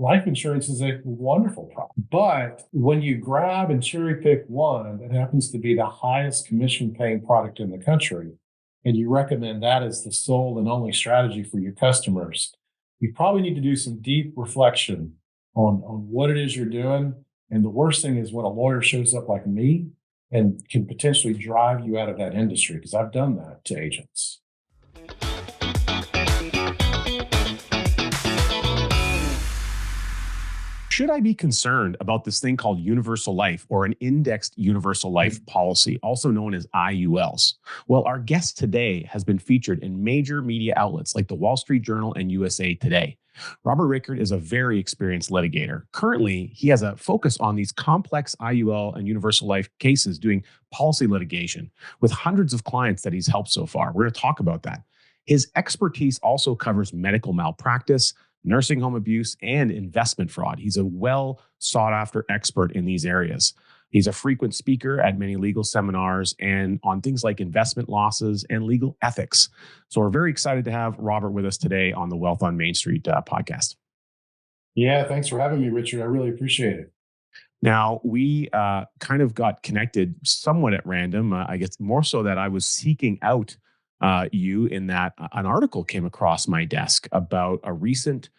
life insurance is a wonderful product. But when you grab and cherry pick one that happens to be the highest commission paying product in the country, and you recommend that as the sole and only strategy for your customers, you probably need to do some deep reflection on what it is you're doing. And the worst thing is when a lawyer shows up like me and can potentially drive you out of that industry, because I've done that to agents. Should I be concerned about this thing called universal life or an indexed universal life policy, also known as IULs? Well, our guest today has been featured in major media outlets like the Wall Street Journal and USA Today. Robert Rikard is a very experienced litigator. Currently, he has a focus on these complex IUL and universal life cases doing policy litigation with hundreds of clients that he's helped so far. We're going to talk about that. His expertise also covers medical malpractice, nursing home abuse, and investment fraud. He's a well sought after expert in these areas. He's a frequent speaker at many legal seminars and on things like investment losses and legal ethics. So we're very excited to have Robert with us today on the Wealth on Main Street podcast. Yeah, thanks for having me, Richard. I really appreciate it. Now, we kind of got connected somewhat at random. I guess more so that I was seeking out you in that an article came across my desk about a recent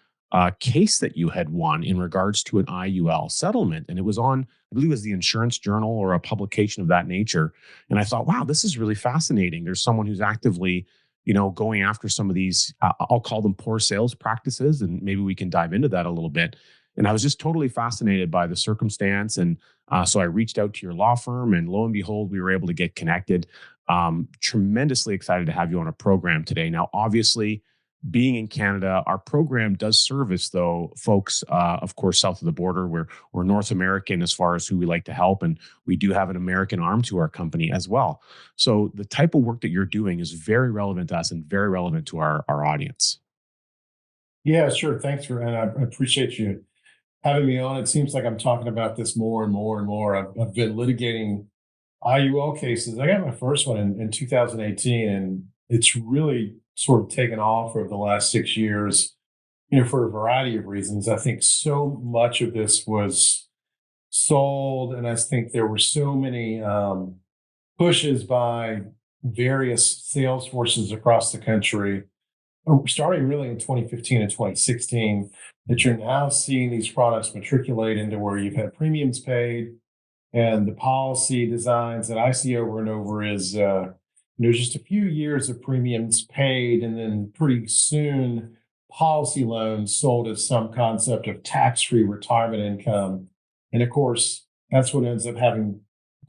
case that you had won in regards to an IUL settlement. And it was on, I believe it was the Insurance Journal or a publication of that nature. And I thought, wow, this is really fascinating. There's someone who's actively, going after some of these, I'll call them poor sales practices. And maybe we can dive into that a little bit. And I was just totally fascinated by the circumstance. And so I reached out to your law firm, and lo and behold, we were able to get connected. Tremendously excited to have you on a program today. Now, obviously, being in Canada, our program does service, though, folks, of course, south of the border. We're North American as far as who we like to help, and we do have an American arm to our company as well. So the type of work that you're doing is very relevant to us and very relevant to our audience. Yeah, sure. Thanks and I appreciate you having me on. It seems like I'm talking about this more and more and more. I've been litigating IUL cases. I got my first one in 2018, and it's really sort of taken off over the last 6 years, for a variety of reasons. I think so much of this was sold, and I think there were so many pushes by various sales forces across the country, starting really in 2015 and 2016, that you're now seeing these products matriculate into where you've had premiums paid. And the policy designs that I see over and over is, just a few years of premiums paid, and then pretty soon policy loans sold as some concept of tax-free retirement income. And of course, that's what ends up having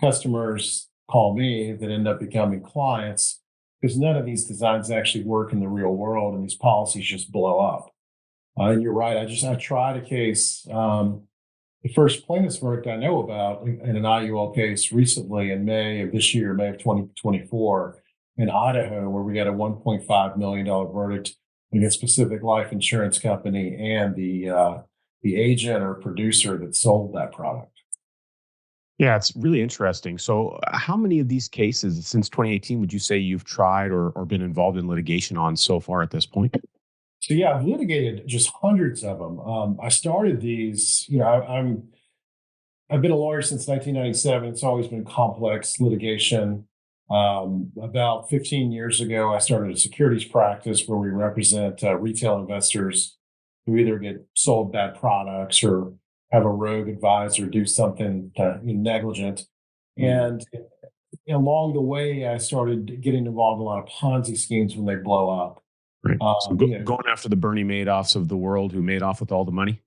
customers call me that end up becoming clients, because none of these designs actually work in the real world, and these policies just blow up. And you're right. I tried a case. The first plaintiff's verdict I know about in an IUL case recently in May of this year, May of 2024, in Idaho, where we got a $1.5 million verdict against Pacific Life Insurance Company and the agent or producer that sold that product. Yeah, it's really interesting. So how many of these cases since 2018 would you say you've tried or been involved in litigation on so far at this point? So yeah, I've litigated just hundreds of them. I started these, I've been a lawyer since 1997. It's always been complex litigation. About 15 years ago, I started a securities practice where we represent retail investors who either get sold bad products or have a rogue advisor do something negligent. And along the way, I started getting involved in a lot of Ponzi schemes when they blow up. Right. So going after the Bernie Madoffs of the world who made off with all the money?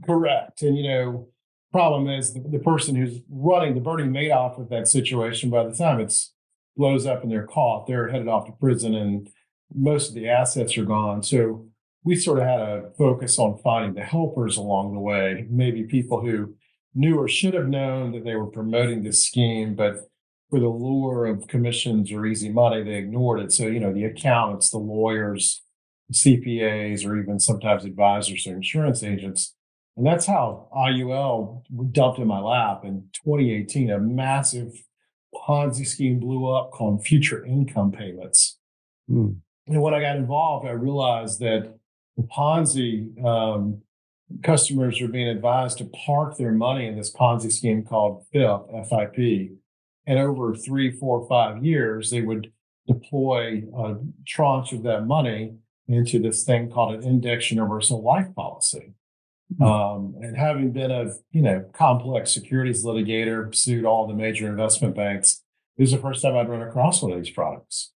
Correct. And, problem is the person who's running the Bernie Madoff with that situation, by the time it's blows up and they're caught, they're headed off to prison and most of the assets are gone. So we sort of had a focus on finding the helpers along the way, maybe people who knew or should have known that they were promoting this scheme, but for the lure of commissions or easy money, they ignored it. So, the accountants, the lawyers, CPAs, or even sometimes advisors or insurance agents. And that's how IUL dumped in my lap. In 2018, a massive Ponzi scheme blew up called future income payments. And when I got involved, I realized that the Ponzi customers are being advised to park their money in this Ponzi scheme called FIP. And over 3, 4, 5 years, they would deploy a tranche of that money into this thing called an index universal life policy. And having been a complex securities litigator, sued all the major investment banks, this is the first time I'd run across one of these products.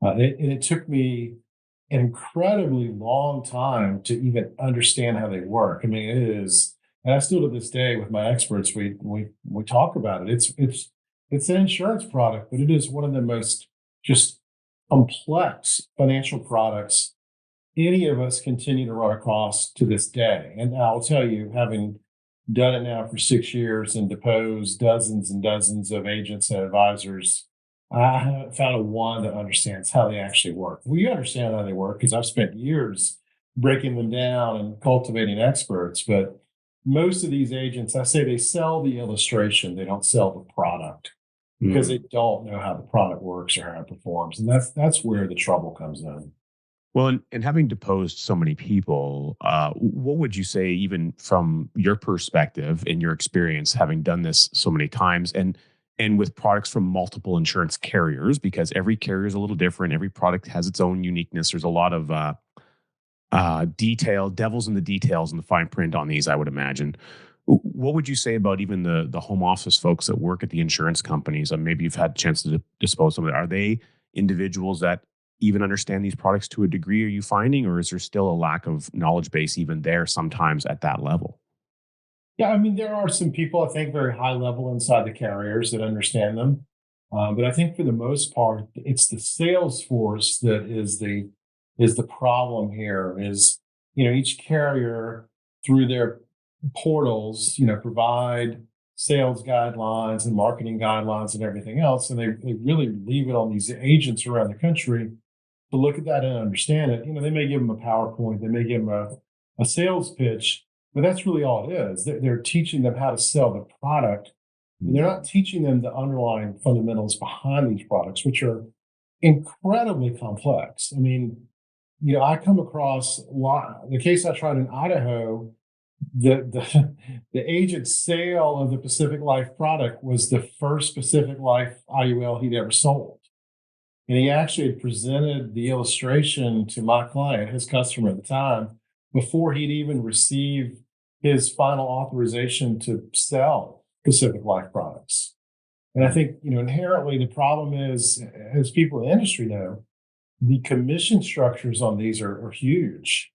And it took me an incredibly long time to even understand how they work. I mean, it is, and I still to this day with my experts, we talk about it. It's an insurance product, but it is one of the most just complex financial products any of us continue to run across to this day. And I'll tell you, having done it now for 6 years and deposed dozens and dozens of agents and advisors, I haven't found a one that understands how they actually work. We understand how they work because I've spent years breaking them down and cultivating experts. But most of these agents, I say they sell the illustration, they don't sell the product because they don't know how the product works or how it performs. And that's where the trouble comes in. Well, and having deposed so many people, what would you say, even from your perspective and your experience, having done this so many times, and with products from multiple insurance carriers, because every carrier is a little different, every product has its own uniqueness. There's a lot of detail, devils in the details, and the fine print on these, I would imagine. What would you say about even the home office folks that work at the insurance companies? Maybe you've had a chance to dispose of them. Are they individuals that even understand these products to a degree, are you finding, or is there still a lack of knowledge base even there sometimes at that level? Yeah, I mean, there are some people I think very high level inside the carriers that understand them, but I think for the most part, it's the sales force that is the problem here. Is each carrier through their portals, provide sales guidelines and marketing guidelines and everything else, and they really leave it on these agents around the country to look at that and understand it. They may give them a PowerPoint, they may give them a sales pitch, but that's really all it is. They're teaching them how to sell the product, and they're not teaching them the underlying fundamentals behind these products, which are incredibly complex. I mean, I come across a lot. The case I tried in Idaho, the agent's sale of the Pacific Life product was the first Pacific Life IUL he'd ever sold. And he actually had presented the illustration to my client, his customer at the time, before he'd even received his final authorization to sell Pacific Life products. And I think, inherently the problem is, as people in the industry know, the commission structures on these are huge.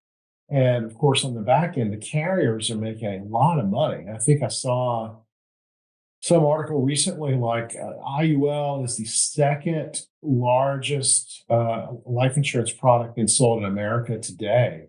And of course, on the back end, the carriers are making a lot of money. I think I saw some article recently like IUL is the second largest life insurance product being sold in America today,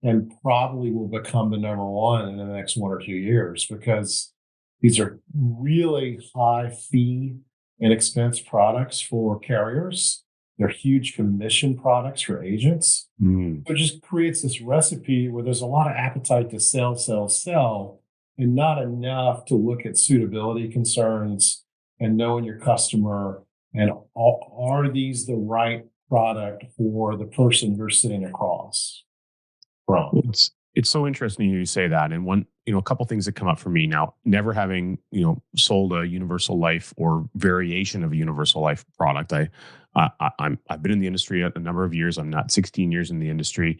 and probably will become the number one in the next 1 or 2 years because these are really high fee and expense products for carriers. They're huge commission products for agents. It just creates this recipe where there's a lot of appetite to sell, sell, sell, and not enough to look at suitability concerns and knowing your customer and are these the right product for the person you're sitting across from. It's so interesting you say that. And a couple things that come up for me now, never having, sold a universal life or variation of a universal life product. I've been in the industry a number of years. I'm not 16 years in the industry,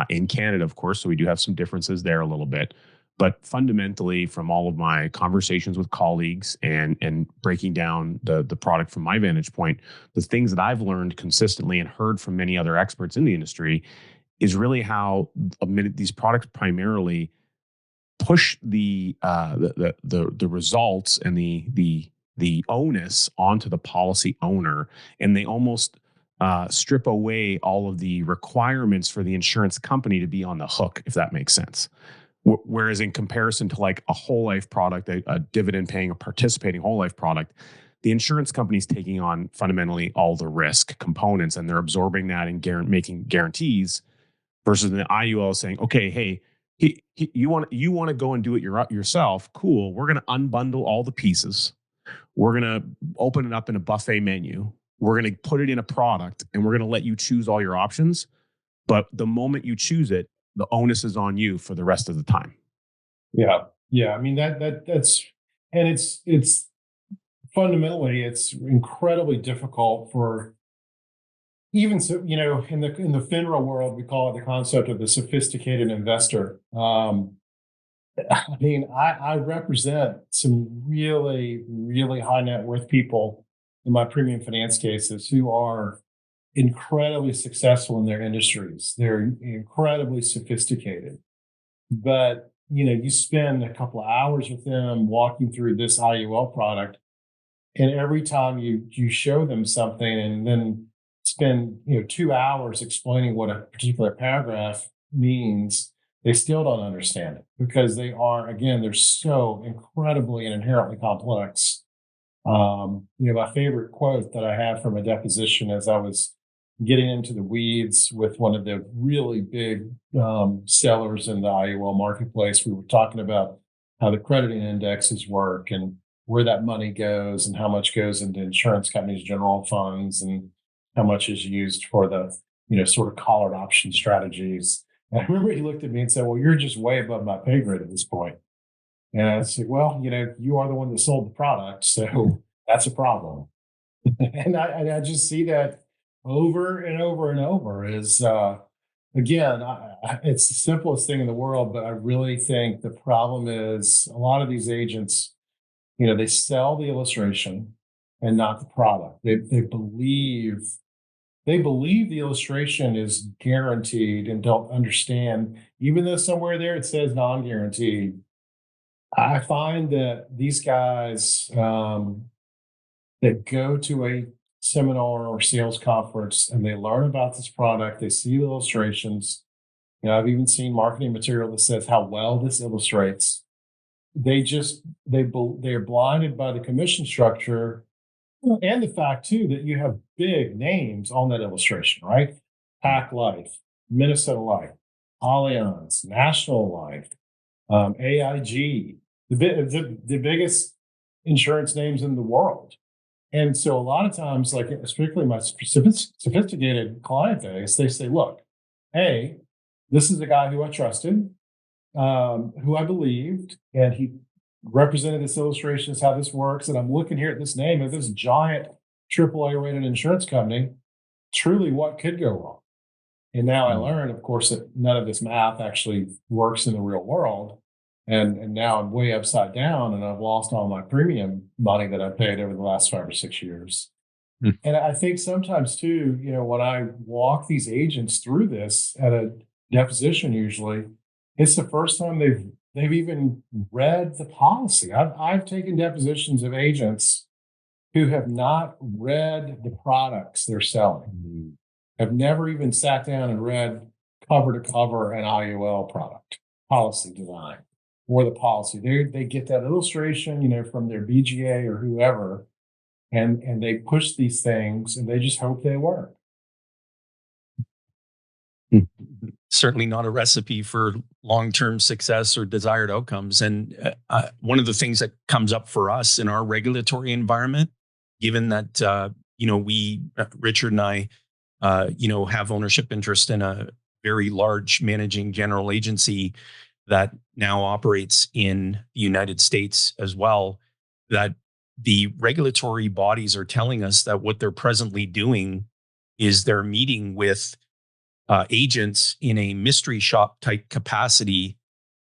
in Canada, of course. So we do have some differences there a little bit. But fundamentally, from all of my conversations with colleagues and breaking down the product from my vantage point, the things that I've learned consistently and heard from many other experts in the industry is really how these products primarily push the results and the onus onto the policy owner, and they almost strip away all of the requirements for the insurance company to be on the hook, if that makes sense. Whereas in comparison to like a whole life product, a dividend paying or participating whole life product, the insurance company is taking on fundamentally all the risk components, and they're absorbing that and making guarantees. Versus the IUL saying, okay, hey, you want to go and do it yourself? Cool. We're going to unbundle all the pieces. We're going to open it up in a buffet menu. We're going to put it in a product, and we're going to let you choose all your options. But the moment you choose it, the onus is on you for the rest of the time. Yeah. Yeah. I mean, that's, and it's fundamentally, it's incredibly difficult for even so, in the FINRA world, we call it the concept of the sophisticated investor. I mean, I represent some really, really high net worth people in my premium finance cases who are incredibly successful in their industries. They're incredibly sophisticated. But, you spend a couple of hours with them walking through this IUL product, and every time you show them something and then spend 2 hours explaining what a particular paragraph means, they still don't understand it because they're so incredibly and inherently complex. My favorite quote that I have from a deposition as I was getting into the weeds with one of the really big sellers in the IUL marketplace. We were talking about how the crediting indexes work and where that money goes and how much goes into insurance companies' general funds and how much is used for the, sort of collared option strategies. And I remember he looked at me and said, "Well, you're just way above my pay grade at this point." And I said, "Well, you are the one that sold the product, so that's a problem." And I just see that over and over and over is again, it's the simplest thing in the world, but I really think the problem is a lot of these agents, they sell the illustration and not the product. They believe the illustration is guaranteed and don't understand, even though somewhere there it says non-guaranteed. I find that these guys that go to a seminar or sales conference and they learn about this product, they see the illustrations. I've even seen marketing material that says how well this illustrates. They're blinded by the commission structure and the fact too that you have big names on that illustration, right? Pac Life, Minnesota Life, Allianz, National Life, AIG, the biggest insurance names in the world. And so a lot of times, like particularly my sophisticated client base, they say, "Look, hey, this is a guy who I trusted, who I believed, and he represented this illustration as how this works. And I'm looking here at this name of this giant AAA rated insurance company. Truly, what could go wrong?" And now I learn, of course, that none of this math actually works in the real world. And now I'm way upside down and I've lost all my premium money that I paid over the last 5 or 6 years. Mm. And I think sometimes too, when I walk these agents through this at a deposition, usually it's the first time they've even read the policy. I've taken depositions of agents who have not read the products they're selling, have never even sat down and read cover to cover an IUL product policy design or the policy. They get that illustration, from their BGA or whoever, and they push these things and they just hope they work. Certainly not a recipe for long-term success or desired outcomes. And one of the things that comes up for us in our regulatory environment, given that Richard and I, have ownership interest in a very large managing general agency that now operates in the United States as well, that the regulatory bodies are telling us that what they're presently doing is they're meeting with agents in a mystery shop type capacity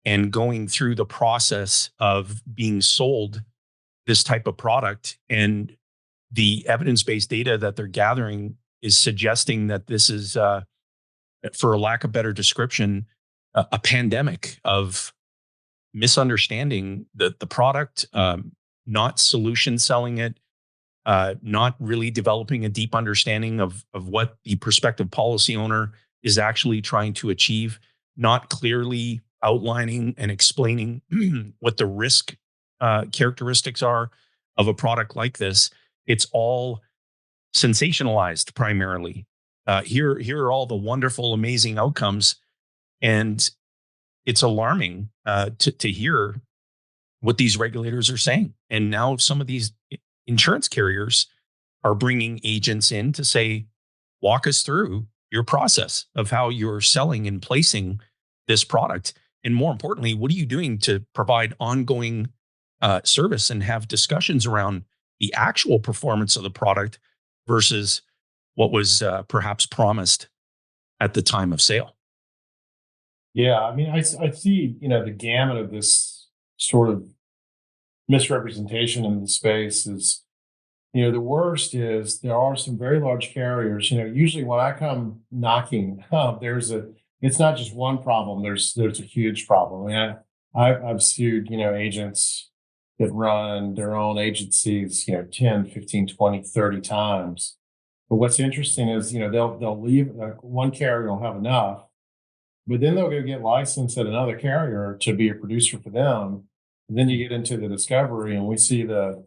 and going through the process of being sold this type of product. And the evidence-based data that they're gathering is suggesting that this is, for a lack of better description, a pandemic of misunderstanding the product, not solution selling it, not really developing a deep understanding of what the prospective policy owner is actually trying to achieve, not clearly outlining and explaining what the risk characteristics are of a product like this. It's all sensationalized primarily. Here are all the wonderful, amazing outcomes. And it's alarming to hear what these regulators are saying. And now some of these insurance carriers are bringing agents in to say, walk us through your process of how you're selling and placing this product. And more importantly, what are you doing to provide ongoing service and have discussions around the actual performance of the product versus what was perhaps promised at the time of sale? Yeah, I mean, I see, the gamut of this sort of misrepresentation in the space is, the worst is there are some very large carriers. Usually when I come knocking, it's not just one problem. There's a huge problem. I mean, I've sued, agents that run their own agencies, 10, 15, 20, 30 times. But what's interesting is, they'll leave, one carrier will have enough, but then they'll go get licensed at another carrier to be a producer for them. And then you get into the discovery, and we see the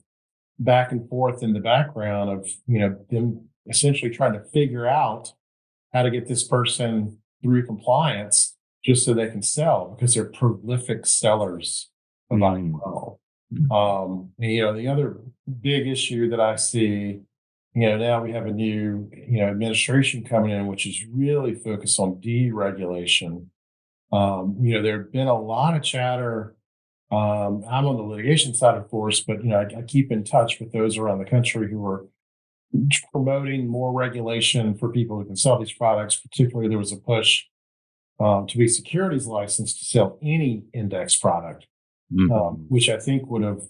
back and forth in the background of, them essentially trying to figure out how to get this person through compliance just so they can sell, because they're prolific sellers of IUL. The other big issue that I see, now we have a new, administration coming in, which is really focused on deregulation. There have been a lot of chatter. I'm on the litigation side, of course, but I keep in touch with those around the country who are promoting more regulation for people who can sell these products. Particularly, there was a push to be securities licensed to sell any index product, which I think would have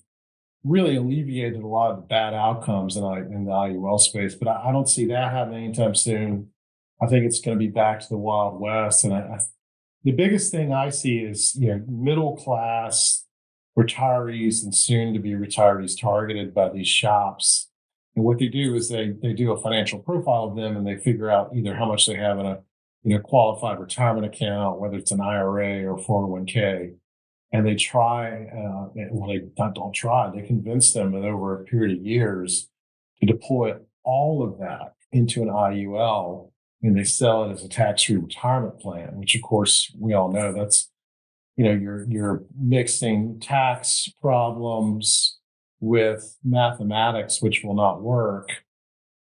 really alleviated a lot of the bad outcomes in the IUL space. But I don't see that happening anytime soon. I think it's going to be back to the Wild West. And the biggest thing I see is, middle class retirees and soon to be retirees targeted by these shops. And what they do is they do a financial profile of them, and they figure out either how much they have in a qualified retirement account, whether it's an IRA or 401k. And they try, don't try, they convince them that over a period of years to deploy all of that into an IUL, and they sell it as a tax-free retirement plan, which of course we all know that's, you're mixing tax problems with mathematics, which will not work.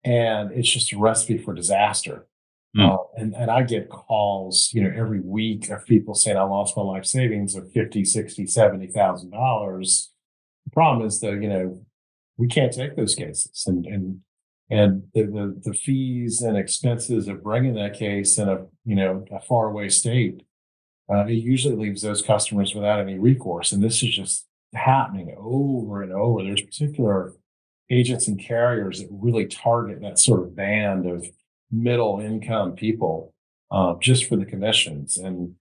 And it's just a recipe for disaster. And I get calls, every week of people saying, I lost my life savings of $50,000, $60,000, $70,000. The problem is that, we can't take those cases, and the fees and expenses of bringing that case in a faraway state, it usually leaves those customers without any recourse. And this is just happening over and over. There's particular agents and carriers that really target that sort of band of middle income people, just for the commissions. And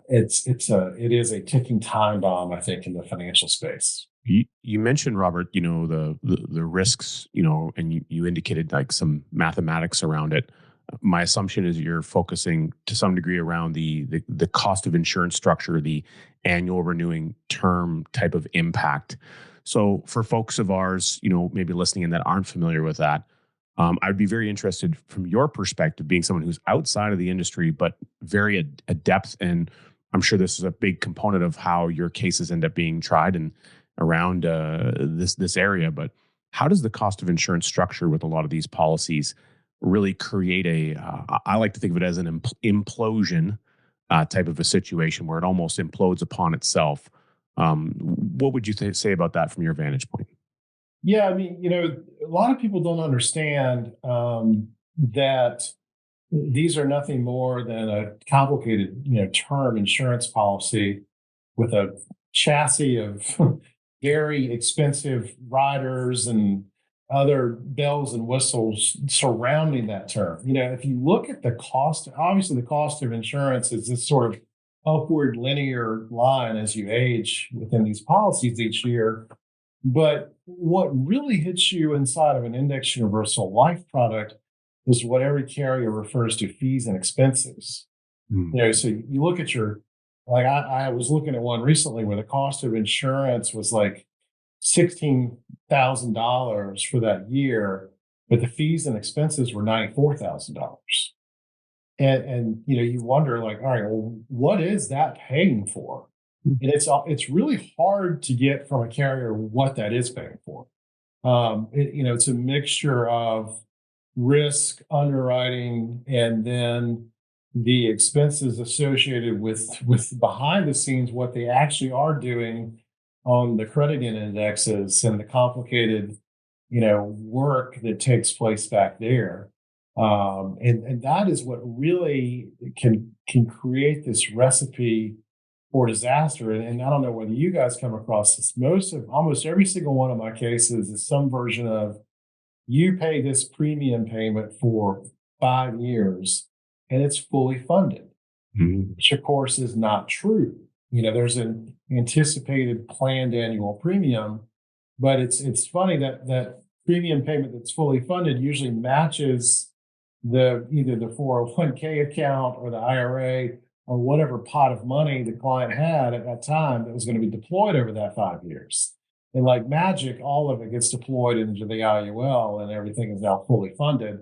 it is a ticking time bomb, I think, in the financial space. You mentioned, Robert, the risks, and you indicated like some mathematics around it. My assumption is you're focusing to some degree around the cost of insurance structure, the annual renewing term type of impact. So for folks of ours, maybe listening in that aren't familiar with that, I'd be very interested from your perspective, being someone who's outside of the industry, but very adept. And I'm sure this is a big component of how your cases end up being tried and around this area. But how does the cost of insurance structure with a lot of these policies really create I like to think of it as an implosion type of a situation where it almost implodes upon itself? What would you say about that from your vantage point? Yeah, I mean, a lot of people don't understand that these are nothing more than a complicated, term insurance policy with a chassis of very expensive riders and other bells and whistles surrounding that term. If you look at the cost, obviously the cost of insurance is this sort of upward linear line as you age within these policies each year. But what really hits you inside of an index universal life product is what every carrier refers to fees and expenses. So you look at I was looking at one recently where the cost of insurance was like $16,000 for that year, but the fees and expenses were $94,000. And you wonder, like, all right, well, what is that paying for? And it's really hard to get from a carrier what that is paying for. It's a mixture of risk underwriting and then the expenses associated with behind the scenes, what they actually are doing on the credit indexes and the complicated, work that takes place back there. And that is what really can create this recipe for disaster. And I don't know whether you guys come across this. Almost every single one of my cases is some version of you pay this premium payment for 5 years and it's fully funded, which of course is not true. There's an anticipated planned annual premium, but it's funny that premium payment that's fully funded usually matches either the 401k account or the IRA or whatever pot of money the client had at that time that was going to be deployed over that 5 years. And like magic, all of it gets deployed into the IUL and everything is now fully funded.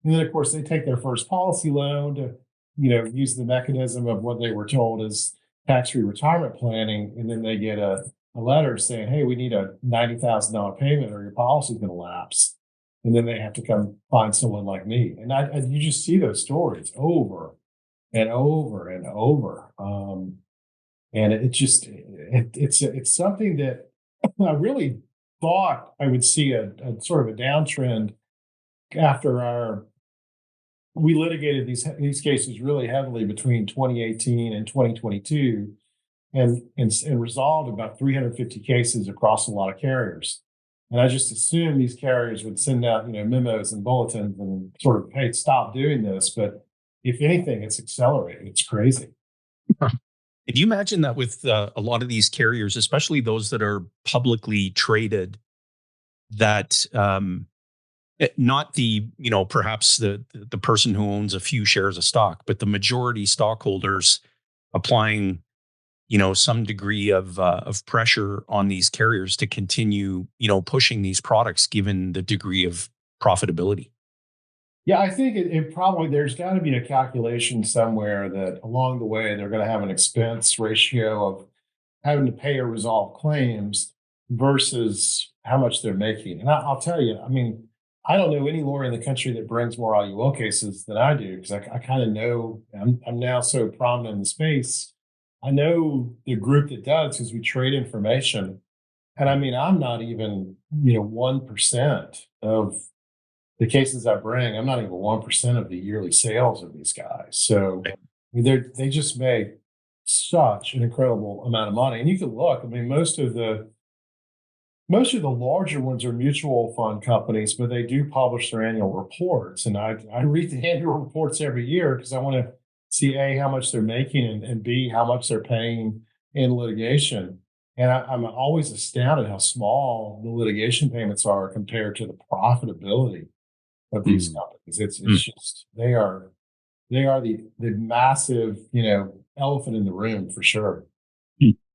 And then, of course, they take their first policy loan to, use the mechanism of what they were told is tax-free retirement planning. And then they get a letter saying, hey, we need a $90,000 payment or your policy's going to lapse. And then they have to come find someone like me. And you just see those stories over and over and over. And it's something that I really thought I would see a sort of a downtrend after we litigated these cases really heavily between 2018 and 2022 and resolved about 350 cases across a lot of carriers. And I just assumed these carriers would send out, memos and bulletins and sort of, hey, stop doing this. But if anything, it's accelerating. It's crazy. Can you imagine that with a lot of these carriers, especially those that are publicly traded, that not the, perhaps the person who owns a few shares of stock, but the majority stockholders applying, some degree of pressure on these carriers to continue, pushing these products given the degree of profitability? Yeah, I think it probably, there's got to be a calculation somewhere that along the way they're going to have an expense ratio of having to pay or resolve claims versus how much they're making. And I'll tell you, I don't know any lawyer in the country that brings more IUL cases than I do because I kind of know I'm now so prominent in the space. I know the group that does because we trade information. And I'm not even, 1% of the cases I bring. I'm not even 1% of the yearly sales of these guys. So they just make such an incredible amount of money. And you can look, most of the larger ones are mutual fund companies, but they do publish their annual reports. And I read the annual reports every year because I want to see A, how much they're making, and B, how much they're paying in litigation. And I'm always astounded how small the litigation payments are compared to the profitability of these companies. It's just they are the massive, elephant in the room for sure.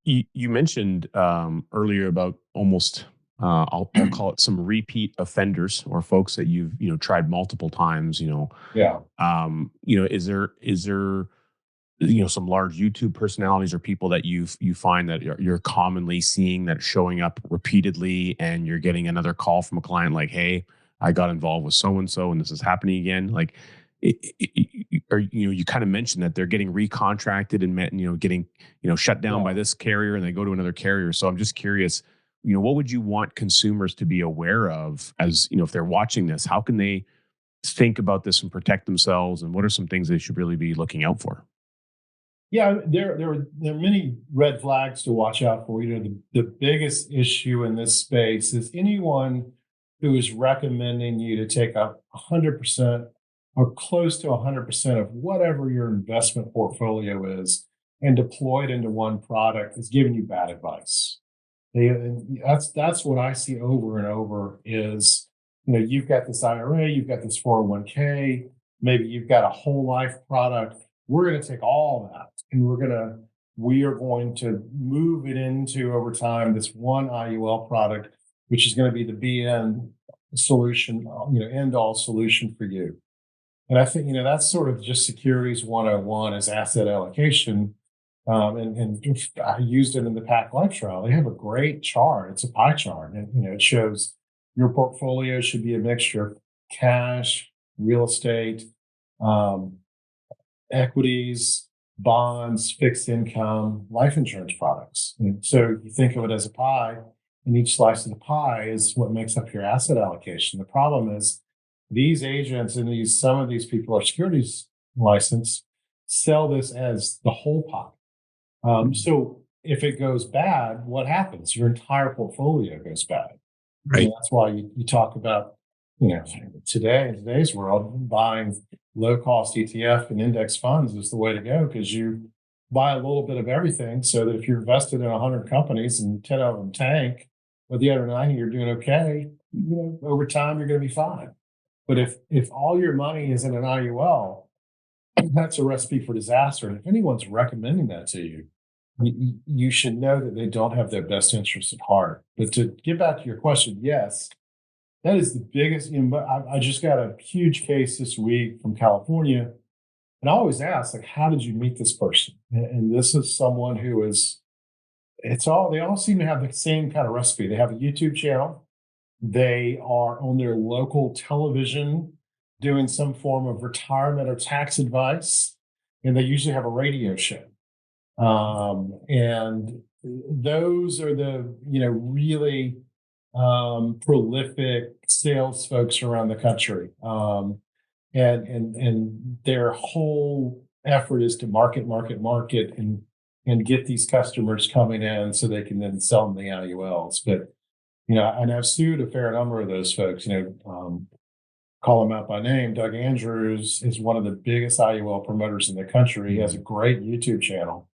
You mentioned earlier about almost I'll call it some repeat offenders or folks that you've tried multiple times. Yeah. Is there some large YouTube personalities or people that you find that you're commonly seeing that are showing up repeatedly, and you're getting another call from a client like, hey, I got involved with so and so and this is happening again? Like, you kind of mentioned that they're getting recontracted and getting shut down by this carrier, and they go to another carrier. So I'm just curious, what would you want consumers to be aware of as if they're watching this? How can they think about this and protect themselves, and what are some things they should really be looking out for? Yeah, there are many red flags to watch out for. The biggest issue in this space is anyone who is recommending you to take up 100% or close to 100% of whatever your investment portfolio is and deploy it into one product is giving you bad advice. That's what I see over and over is, you've got this IRA, you've got this 401k, maybe you've got a whole life product. We're going to take all that and we are going to move it into over time this one IUL product, which is going to be the BN solution, end all solution for you. And I think, that's sort of just securities 101 is asset allocation. And I used it in the PAC Life trial. They have a great chart. It's a pie chart. And, it shows your portfolio should be a mixture of cash, real estate, equities, bonds, fixed income, life insurance products. And so you think of it as a pie, and each slice of the pie is what makes up your asset allocation. The problem is these agents and some of these people are securities licensed, sell this as the whole pie. So if it goes bad, what happens? Your entire portfolio goes bad. Right. And that's why you talk about, today in today's world, buying low cost ETF and index funds is the way to go, because you buy a little bit of everything, so that if you're invested in 100 companies and 10 of them tank, but the other 90 you're doing okay, over time you're going to be fine. But if all your money is in an IUL, that's a recipe for disaster. And if anyone's recommending that to you, you should know that they don't have their best interests at heart. But to get back to your question, yes, that is the biggest. I just got a huge case this week from California, and I always ask, like, how did you meet this person? And this is someone who is. They all seem to have the same kind of recipe. They have a YouTube channel. They are on their local television doing some form of retirement or tax advice, and they usually have a radio show. And those are the really prolific sales folks around the country, and their whole effort is to market, and get these customers coming in so they can then sell them the IULs. But and I've sued a fair number of those folks. Call them out by name. Doug Andrews is one of the biggest IUL promoters in the country. He has a great YouTube channel.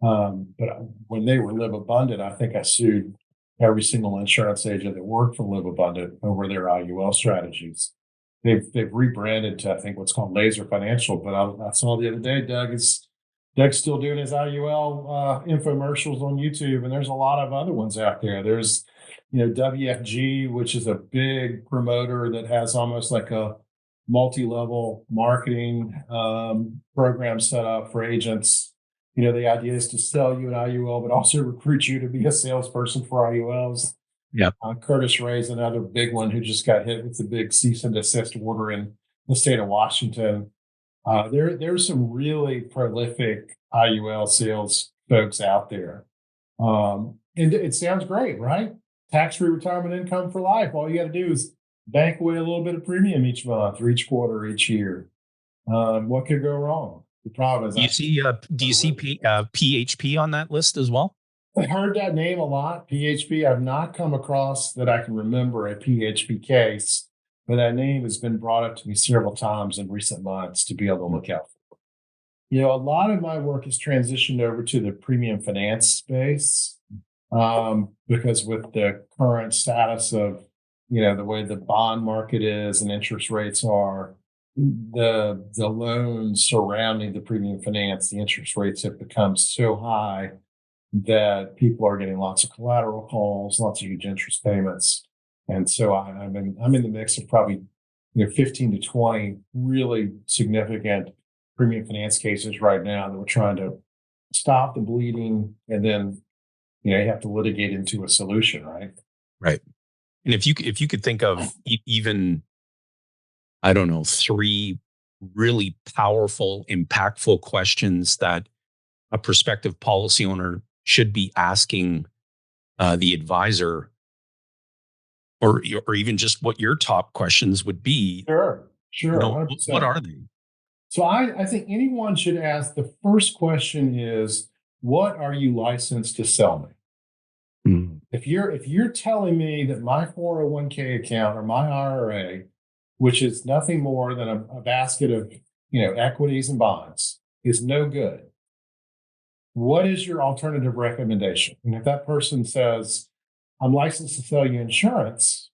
But when they were Live Abundant, I think I sued every single insurance agent that worked for Live Abundant over their IUL strategies. They've rebranded to, I think, what's called Laser Financial. But I saw the other day Doug's still doing his IUL infomercials on YouTube, and there's a lot of other ones out there. There's WFG, which is a big promoter that has almost like a multi-level marketing program set up for agents. The idea is to sell you an IUL, but also recruit you to be a salesperson for IULs. Yeah. Curtis Ray's another big one who just got hit with the big cease and desist order in the state of Washington. There's some really prolific IUL sales folks out there. And it sounds great, right? Tax-free retirement income for life. All you got to do is bank away a little bit of premium each month or each quarter or each year. What could go wrong? The problem is, do you see PHP on that list as well? I heard that name a lot. PHP. I've not come across that I can remember a PHP case, but that name has been brought up to me several times in recent months to be able to look out for. A lot of my work has transitioned over to the premium finance space, because with the current status of, the way the bond market is and interest rates are, the loans surrounding the premium finance, the interest rates have become so high that people are getting lots of collateral calls, lots of huge interest payments. And so I'm in the mix of probably 15 to 20 really significant premium finance cases right now that we're trying to stop the bleeding, and then you have to litigate into a solution, right? Right. And if you could think of even, I don't know, 3 really powerful, impactful questions that a prospective policy owner should be asking the advisor, or even just what your top questions would be. Sure. What are they? So I think anyone should ask, the first question is, what are you licensed to sell me? Mm-hmm. If you're telling me that my 401k account or my IRA, which is nothing more than a basket of equities and bonds, is no good, what is your alternative recommendation? And if that person says, I'm licensed to sell you insurance,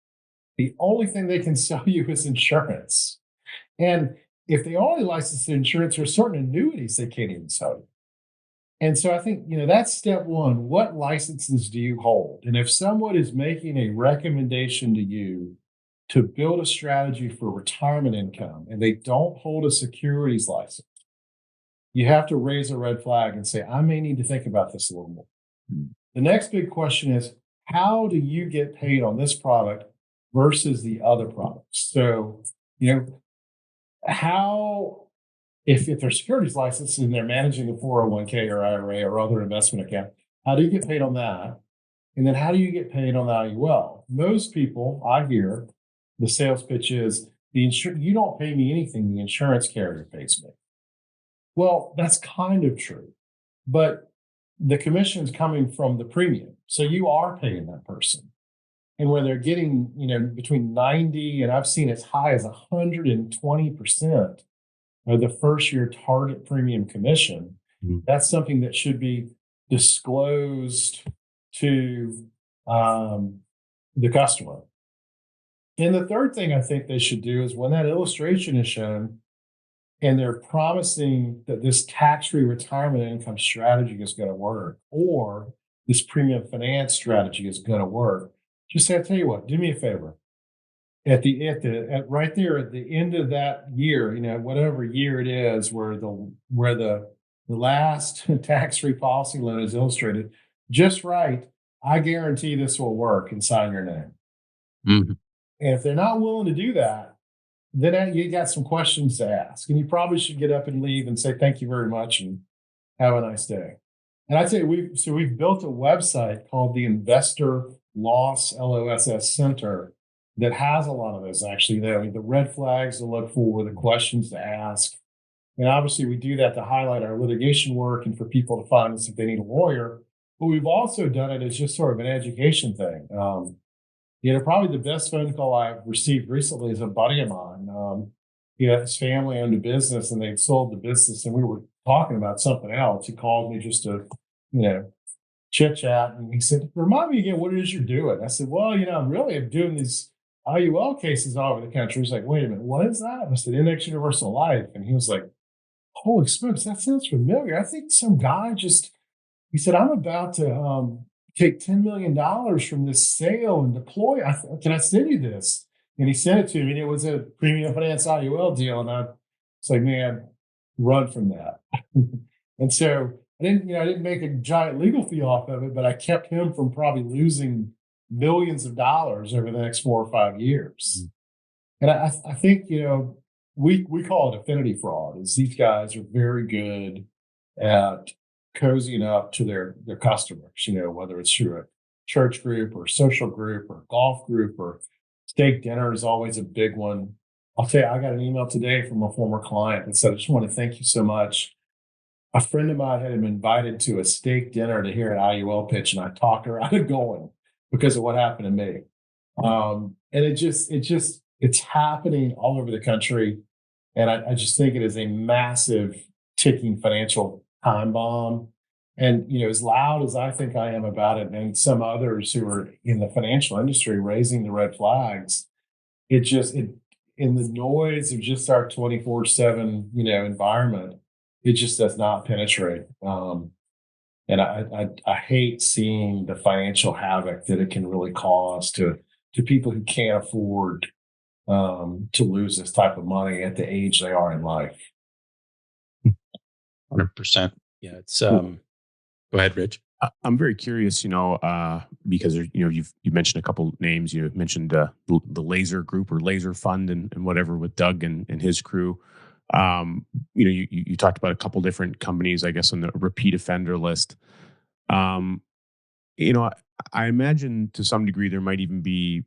the only thing they can sell you is insurance. And if they only license insurance, there are certain annuities they can't even sell you. And so I think, that's step one. What licenses do you hold? And if someone is making a recommendation to you to build a strategy for retirement income and they don't hold a securities license, you have to raise a red flag and say, I may need to think about this a little more. The next big question is, how do you get paid on this product versus the other products? So, how if they're securities licensed and they're managing a 401k or IRA or other investment account, how do you get paid on that? And then how do you get paid on the IUL? Most people, I hear, the sales pitch is you don't pay me anything, the insurance carrier pays me. Well, that's kind of true, but the commission's coming from the premium. So you are paying that person. And when they're getting, between 90 and I've seen as high as 120% of the first year target premium commission, that's something that should be disclosed to the customer. And the third thing I think they should do is when that illustration is shown and they're promising that this tax-free retirement income strategy is going to work or this premium finance strategy is going to work, just say, I'll tell you what, do me a favor. Right there at the end of that year, whatever year it is where the last tax-free policy loan is illustrated, just write, I guarantee this will work, and sign your name. Mm-hmm. And if they're not willing to do that, then you got some questions to ask. And you probably should get up and leave and say, thank you very much and have a nice day. And I'd say we've built a website called the Investor Loss LOSS Center that has a lot of those actually. The red flags to look for, the questions to ask. And obviously we do that to highlight our litigation work and for people to find us if they need a lawyer. But we've also done it as just sort of an education thing. Probably the best phone call I've received recently is a buddy of mine. His family owned a business and they'd sold the business and we were talking about something else. He called me just to, chit chat. And he said, remind me again what it is you're doing. I said, well, I'm really doing these IUL cases all over the country. He's like, wait a minute, what is that? I said, Index Universal Life. And he was like, holy smokes, that sounds familiar. I think some guy he said, I'm about to take $10 million from this sale and deploy. Can I send you this? And he sent it to me, and it was a premium finance IUL deal. And I was like, man, run from that. And so I didn't make a giant legal fee off of it, but I kept him from probably losing millions of dollars over the next 4 or 5 years. Mm-hmm. And I think, we call it affinity fraud, is these guys are very good at cozying up to their customers, whether it's through a church group or social group or golf group or steak dinner is always a big one. I'll tell you, I got an email today from a former client that said, I just want to thank you so much. A friend of mine had been invited to a steak dinner to hear an IUL pitch, and I talked her out of going because of what happened to me. And it's happening all over the country. And I just think it is a massive ticking financial time bomb. And, as loud as I think I am about it, and some others who are in the financial industry raising the red flags, in the noise of just our 24/7, environment, it just does not penetrate. And I hate seeing the financial havoc that it can really cause to people who can't afford to lose this type of money at the age they are in life. 100%. Yeah, it's go ahead, Rich. I'm very curious, because you've mentioned a couple names. You mentioned the Laser Group or Laser Fund and whatever with Doug and his crew. You talked about a couple different companies, I guess, on the repeat offender list. I imagine to some degree there might even be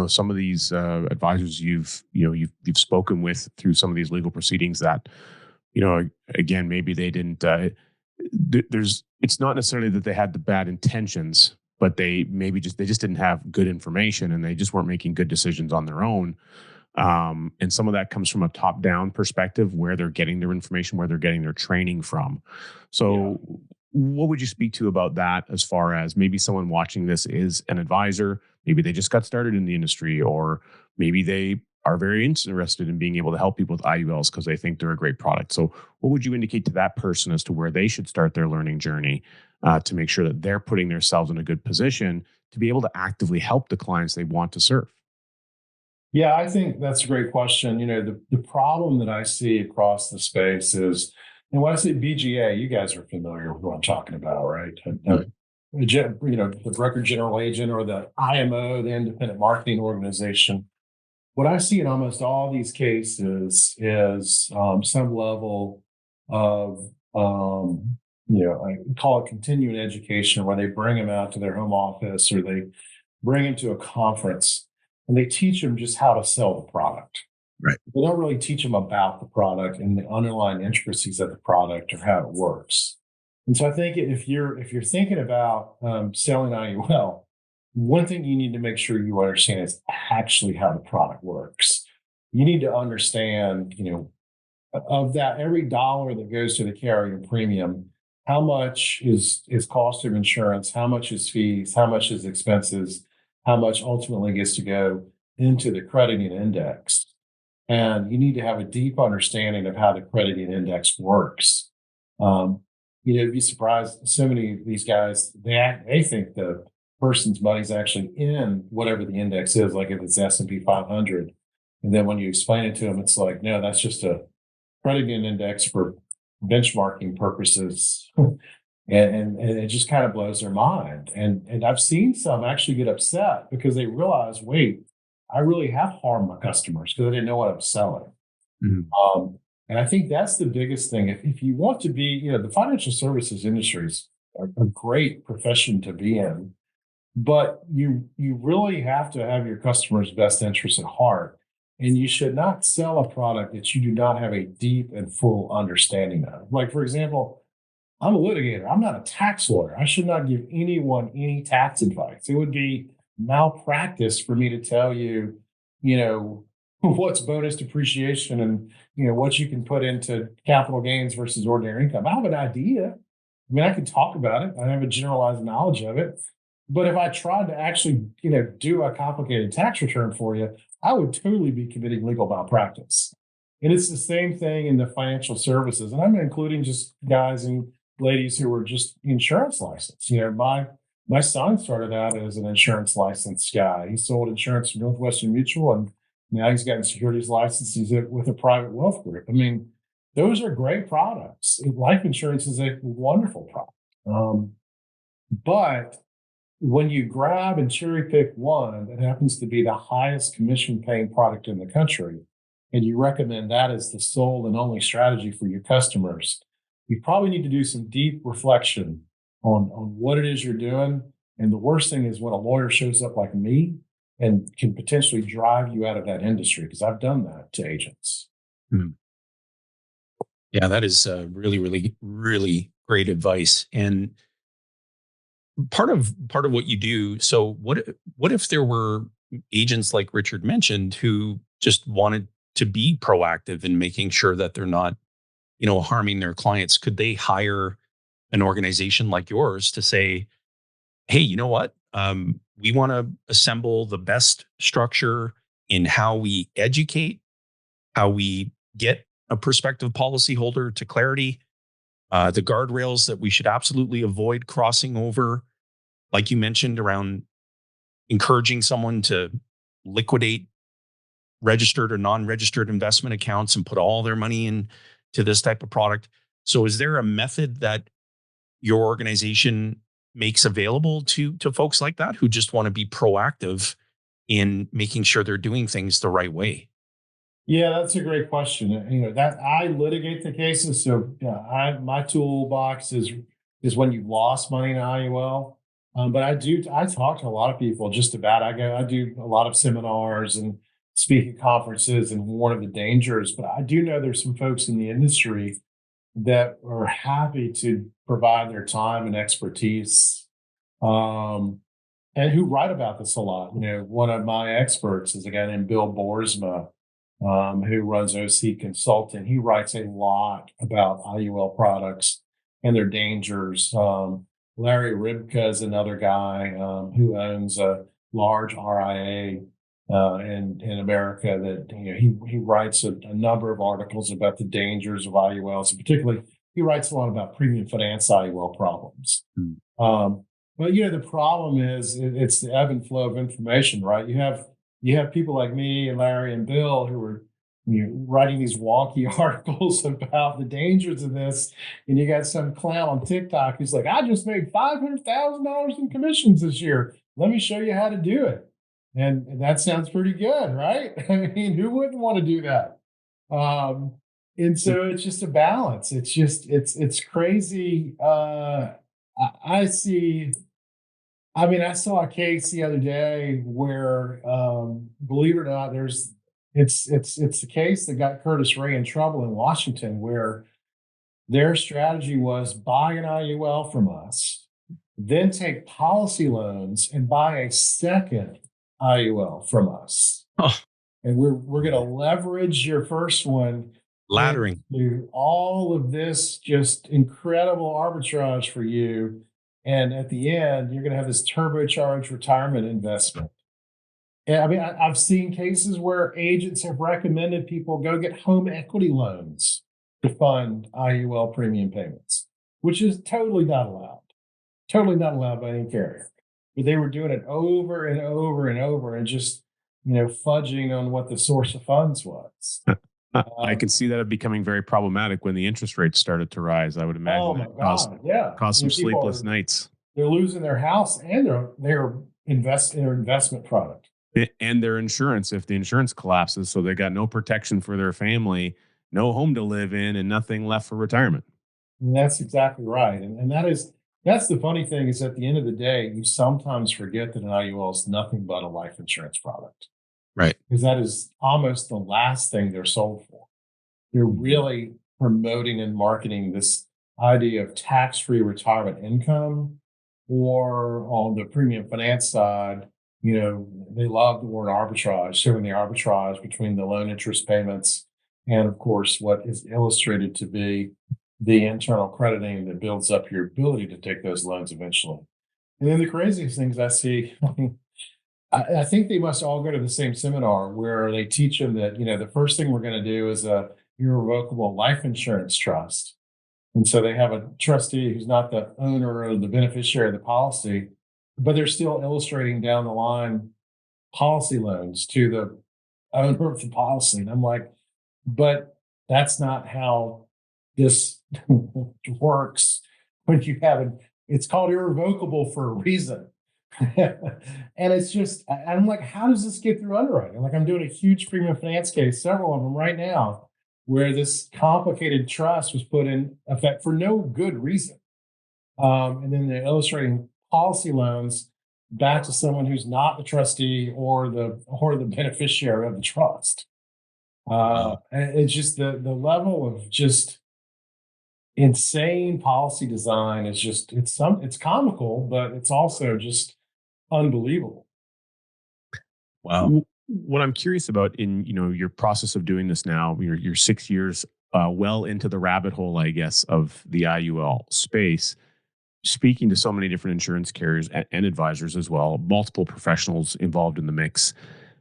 some of these advisors you've spoken with through some of these legal proceedings that again, maybe they didn't. It's not necessarily that they had the bad intentions, but they just didn't have good information and they just weren't making good decisions on their own. And some of that comes from a top-down perspective, where they're getting their information, where they're getting their training from. So what would you speak to about that, as far as maybe someone watching this is an advisor, maybe they just got started in the industry, or maybe they are very interested in being able to help people with IULs because they think they're a great product. So what would you indicate to that person as to where they should start their learning journey to make sure that they're putting themselves in a good position to be able to actively help the clients they want to serve? Yeah, I think that's a great question. The problem that I see across the space is, and when I say BGA, you guys are familiar with what I'm talking about, right? The broker general agent or the IMO, the independent marketing organization. what I see in almost all these cases is some level of, I call it continuing education, where they bring them out to their home office or they bring them to a conference and they teach them just how to sell the product. Right. They don't really teach them about the product and the underlying intricacies of the product or how it works. And so I think if you're thinking about selling IUL, one thing you need to make sure you understand is actually how the product works. You need to understand, of that every dollar that goes to the carrier premium, how much is cost of insurance, how much is fees, how much is expenses, how much ultimately gets to go into the crediting index. And you need to have a deep understanding of how the crediting index works. You'd be surprised. So many of these guys, they think the person's money's actually in whatever the index is, like if it's S&P 500. And then when you explain it to them, it's like, no, that's just a crediting index for benchmarking purposes. and it just kind of blows their mind. And I've seen some actually get upset because they realize, wait, I really have harmed my customers because I didn't know what I was selling. Mm-hmm. And I think that's the biggest thing. If you want to be, the financial services industry is a great profession to be in, but you really have to have your customers' best interests at heart. And you should not sell a product that you do not have a deep and full understanding of. Like, for example, I'm a litigator. I'm not a tax lawyer. I should not give anyone any tax advice. It would be malpractice for me to tell you, what's bonus depreciation and, what you can put into capital gains versus ordinary income. I have an idea. I mean, I can talk about it. I have a generalized knowledge of it. But if I tried to actually, do a complicated tax return for you, I would totally be committing legal malpractice. And it's the same thing in the financial services. And I'm including just guys and ladies who are just insurance licensed. My son started out as an insurance licensed guy. He sold insurance for Northwestern Mutual, and now he's gotten securities license. He's with a private wealth group. I mean, those are great products. Life insurance is a wonderful product. But when you grab and cherry pick one that happens to be the highest commission paying product in the country, and you recommend that as the sole and only strategy for your customers, you probably need to do some deep reflection on what it is you're doing. And the worst thing is when a lawyer shows up like me and can potentially drive you out of that industry, because I've done that to agents. Hmm. Yeah, that is really, really, really great advice. And part of what you do. So what if there were agents like Richard mentioned who just wanted to be proactive in making sure that they're not, harming their clients? Could they hire an organization like yours to say, hey, you know what? We want to assemble the best structure in how we educate, how we get a prospective policyholder to clarity, the guardrails that we should absolutely avoid crossing over, like you mentioned, around encouraging someone to liquidate registered or non-registered investment accounts and put all their money into this type of product. So is there a method that your organization makes available to folks like that who just want to be proactive in making sure they're doing things the right way? Yeah, that's a great question. That I litigate the cases. So my toolbox is when you've lost money in IUL. But I talk to a lot of people just about, I do a lot of seminars and speak at conferences and warn of the dangers, but I do know there's some folks in the industry that are happy to provide their time and expertise, and who write about this a lot. One of my experts is a guy named Bill Boersma, who runs OC Consulting. He writes a lot about IUL products and their dangers. Larry Ribka is another guy who owns a large RIA in America that he writes a number of articles about the dangers of IULs, and particularly he writes a lot about premium finance IUL problems. But the problem is it's the ebb and flow of information, right? You have people like me and Larry and Bill who are writing these wonky articles about the dangers of this, and you got some clown on TikTok who's like, "I just made $500,000 in commissions this year. Let me show you how to do it." And that sounds pretty good, right? I mean, who wouldn't want to do that? Um, and so it's just a balance. It's crazy. I see. I mean, I saw a case the other day where, believe it or not, it's the case that got Curtis Ray in trouble in Washington, where their strategy was buy an IUL from us, then take policy loans and buy a second IUL from us. Oh, And we're going to leverage your first one laddering. into all of this just incredible arbitrage for you. And at the end, you're going to have this turbocharged retirement investment. And I mean, I've seen cases where agents have recommended people go get home equity loans to fund IUL premium payments, which is totally not allowed. Totally not allowed by any carrier. But they were doing it over and over and over and just, fudging on what the source of funds was. I can see that becoming very problematic when the interest rates started to rise. I would imagine Oh my God, yeah. caused some sleepless nights. They're losing their house and their investment product. And their insurance if the insurance collapses. So they got no protection for their family, no home to live in, and nothing left for retirement. And that's exactly right. And that's the funny thing is at the end of the day, you sometimes forget that an IUL is nothing but a life insurance product. Right. Because that is almost the last thing they're sold for. They're really promoting and marketing this idea of tax-free retirement income, or on the premium finance side, they love the word arbitrage, showing the arbitrage between the loan interest payments and, of course, what is illustrated to be the internal crediting that builds up your ability to take those loans eventually. And then the craziest things I see, I think they must all go to the same seminar where they teach them that, the first thing we're going to do is a irrevocable life insurance trust. And so they have a trustee who's not the owner or the beneficiary of the policy, but they're still illustrating down the line policy loans to the owner of the policy. And I'm like, but that's not how this works when you have it. It's called irrevocable for a reason. And it's just, I'm like, how does this get through underwriting? Like, I'm doing a huge premium finance case, several of them right now, where this complicated trust was put in effect for no good reason. And then they're illustrating policy loans back to someone who's not the trustee or the beneficiary of the trust. And it's just the level of just insane policy design is just it's comical, but it's also just unbelievable. Wow. What I'm curious about in your process of doing this now, you're 6 years well into the rabbit hole, I guess, of the IUL space, speaking to so many different insurance carriers and advisors as well, multiple professionals involved in the mix.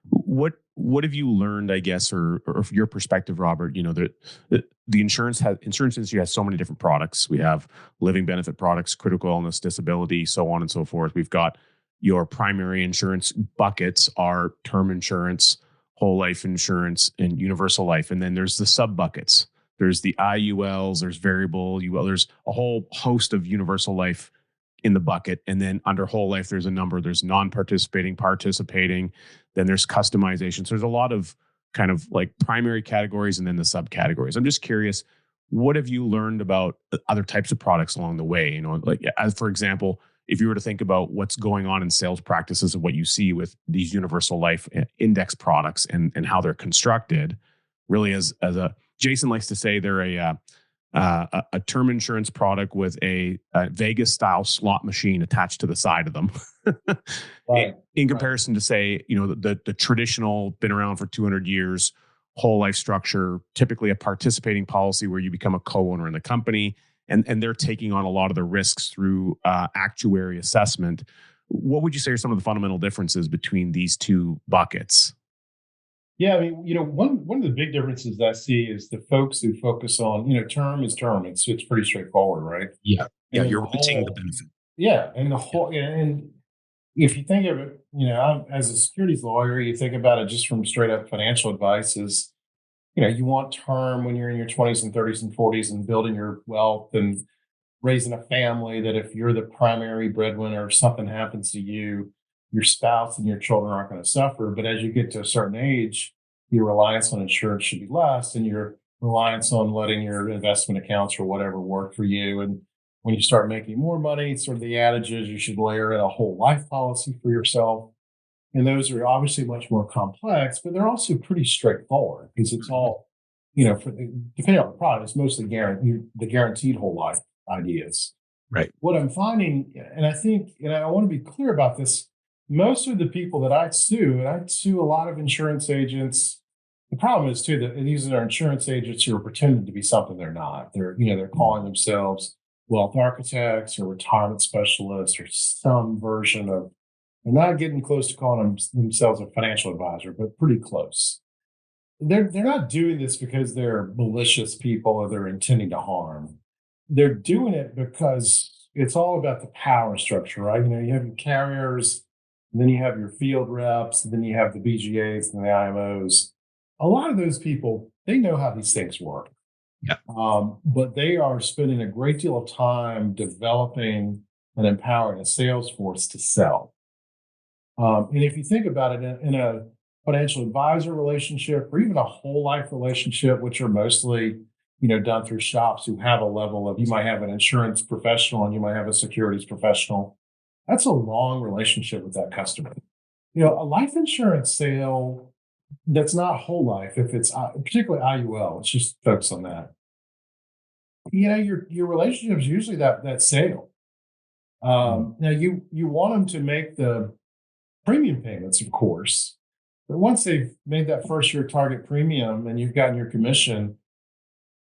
What have you learned, I guess, or from your perspective, Robert? The insurance industry has so many different products. We have living benefit products, critical illness, disability, so on and so forth. We've got your primary insurance buckets are term insurance, whole life insurance, and universal life. And then there's the sub buckets. There's the IULs, there's variable UL, there's a whole host of universal life in the bucket. And then under whole life, there's a number, there's non-participating, participating, then there's customization. So there's a lot of kind of like primary categories and then the subcategories. I'm just curious, what have you learned about other types of products along the way? Like as for example, if you were to think about what's going on in sales practices and what you see with these universal life index products and how they're constructed, really as a Jason likes to say, they're a term insurance product with a Vegas style slot machine attached to the side of them. Right. In comparison to say, the traditional, been around for 200 years, whole life structure, typically a participating policy where you become a co-owner in the company, and they're taking on a lot of the risks through actuary assessment. What would you say are some of the fundamental differences between these two buckets? Yeah, I mean, one of the big differences I see is the folks who focus on, term is term. It's pretty straightforward, right? Yeah. Yeah. And You're retaining the benefit. yeah, and the whole, and if you think of it, as a securities lawyer, you think about it just from straight up financial advice is, you want term when you're in your 20s and 30s and 40s and building your wealth and raising a family, that if you're the primary breadwinner, if something happens to you, your spouse and your children aren't going to suffer. But as you get to a certain age, your reliance on insurance should be less, and your reliance on letting your investment accounts or whatever work for you. And when you start making more money, sort of the adage is you should layer in a whole life policy for yourself. And those are obviously much more complex, but they're also pretty straightforward because it's all, depending on the product, it's mostly the guaranteed whole life ideas. Right. What I'm finding, and I think, and I want to be clear about this, most of the people that I sue, and I sue a lot of insurance agents. The problem is too that these are insurance agents who are pretending to be something they're not. They're calling themselves wealth architects or retirement specialists or some version of. They're not getting close to calling themselves a financial advisor, but pretty close. They're not doing this because they're malicious people or they're intending to harm. They're doing it because it's all about the power structure, right? You have your carriers, and then you have your field reps, and then you have the BGAs and the IMOs. A lot of those people, they know how these things work. Yeah. But they are spending a great deal of time developing and empowering a sales force to sell. And if you think about it in a financial advisor relationship or even a whole life relationship, which are mostly, done through shops who have a level of, you might have an insurance professional and you might have a securities professional. That's a long relationship with that customer. A life insurance sale that's not whole life, if it's particularly IUL, let's just focus on that. Your relationship is usually that sale. Now you want them to make the premium payments, of course, but once they've made that first year target premium and you've gotten your commission,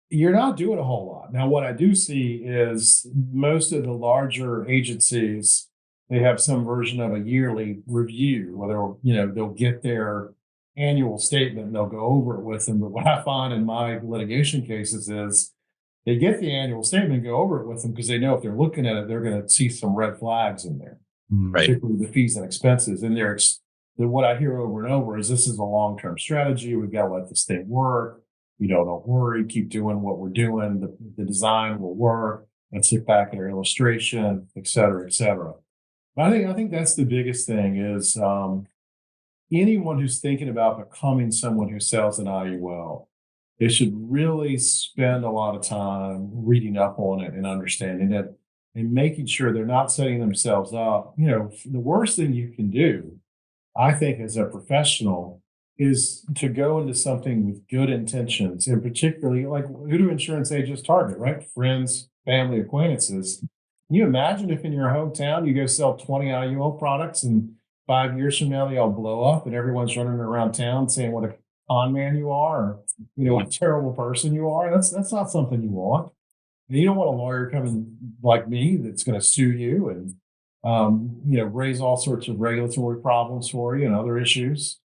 you're not doing a whole lot. Now, what I do see is most of the larger agencies, they have some version of a yearly review where they'll get their annual statement and they'll go over it with them. But what I find in my litigation cases is they get the annual statement and go over it with them because they know if they're looking at it, they're going to see some red flags in there. Right. Particularly the fees and expenses. And what I hear over and over is this is a long-term strategy. We've got to let this thing work. Don't worry, keep doing what we're doing. The design will work. Let's sit back at our illustration, et cetera, et cetera. But I think that's the biggest thing is anyone who's thinking about becoming someone who sells an IUL, they should really spend a lot of time reading up on it and understanding it. And making sure they're not setting themselves up. The worst thing you can do, I think, as a professional, is to go into something with good intentions, and particularly like who do insurance agents target, right? Friends, family, acquaintances. Can you imagine if in your hometown you go sell 20 IUL products and 5 years from now they all blow up and everyone's running around town saying what a con man you are, or what a terrible person you are? That's not something you want. You don't want a lawyer coming like me that's going to sue you and raise all sorts of regulatory problems for you and other issues.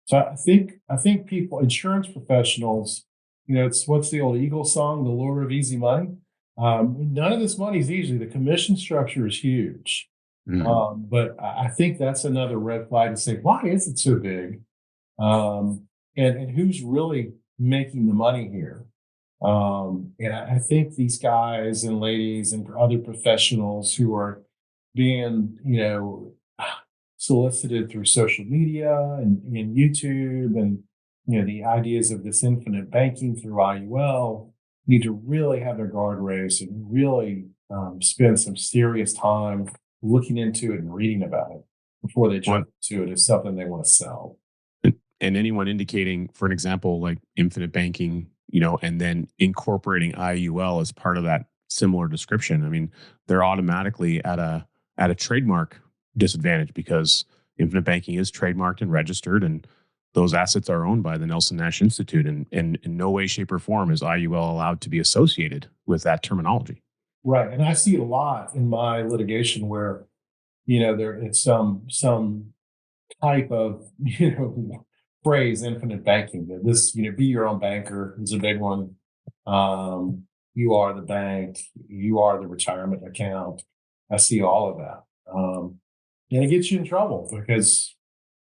So I think people, insurance professionals, it's what's the old Eagles song, the lure of easy money. None of this money is easy. The commission structure is huge, but I think that's another red flag to say, why is it so big? And who's really making the money here? And I think these guys and ladies and other professionals who are being, solicited through social media and YouTube and, the ideas of this infinite banking through IUL need to really have their guard raised and really spend some serious time looking into it and reading about it before they jump to it as something they want to sell. And anyone indicating, for an example, like infinite banking, and then incorporating IUL as part of that similar description, I mean, they're automatically at a trademark disadvantage because infinite banking is trademarked and registered, and those assets are owned by the Nelson Nash Institute. And in no way, shape, or form is IUL allowed to be associated with that terminology. Right, and I see it a lot in my litigation where, it's some type of phrase, infinite banking. That this, be your own banker is a big one. You are the bank. You are the retirement account. I see all of that, and it gets you in trouble because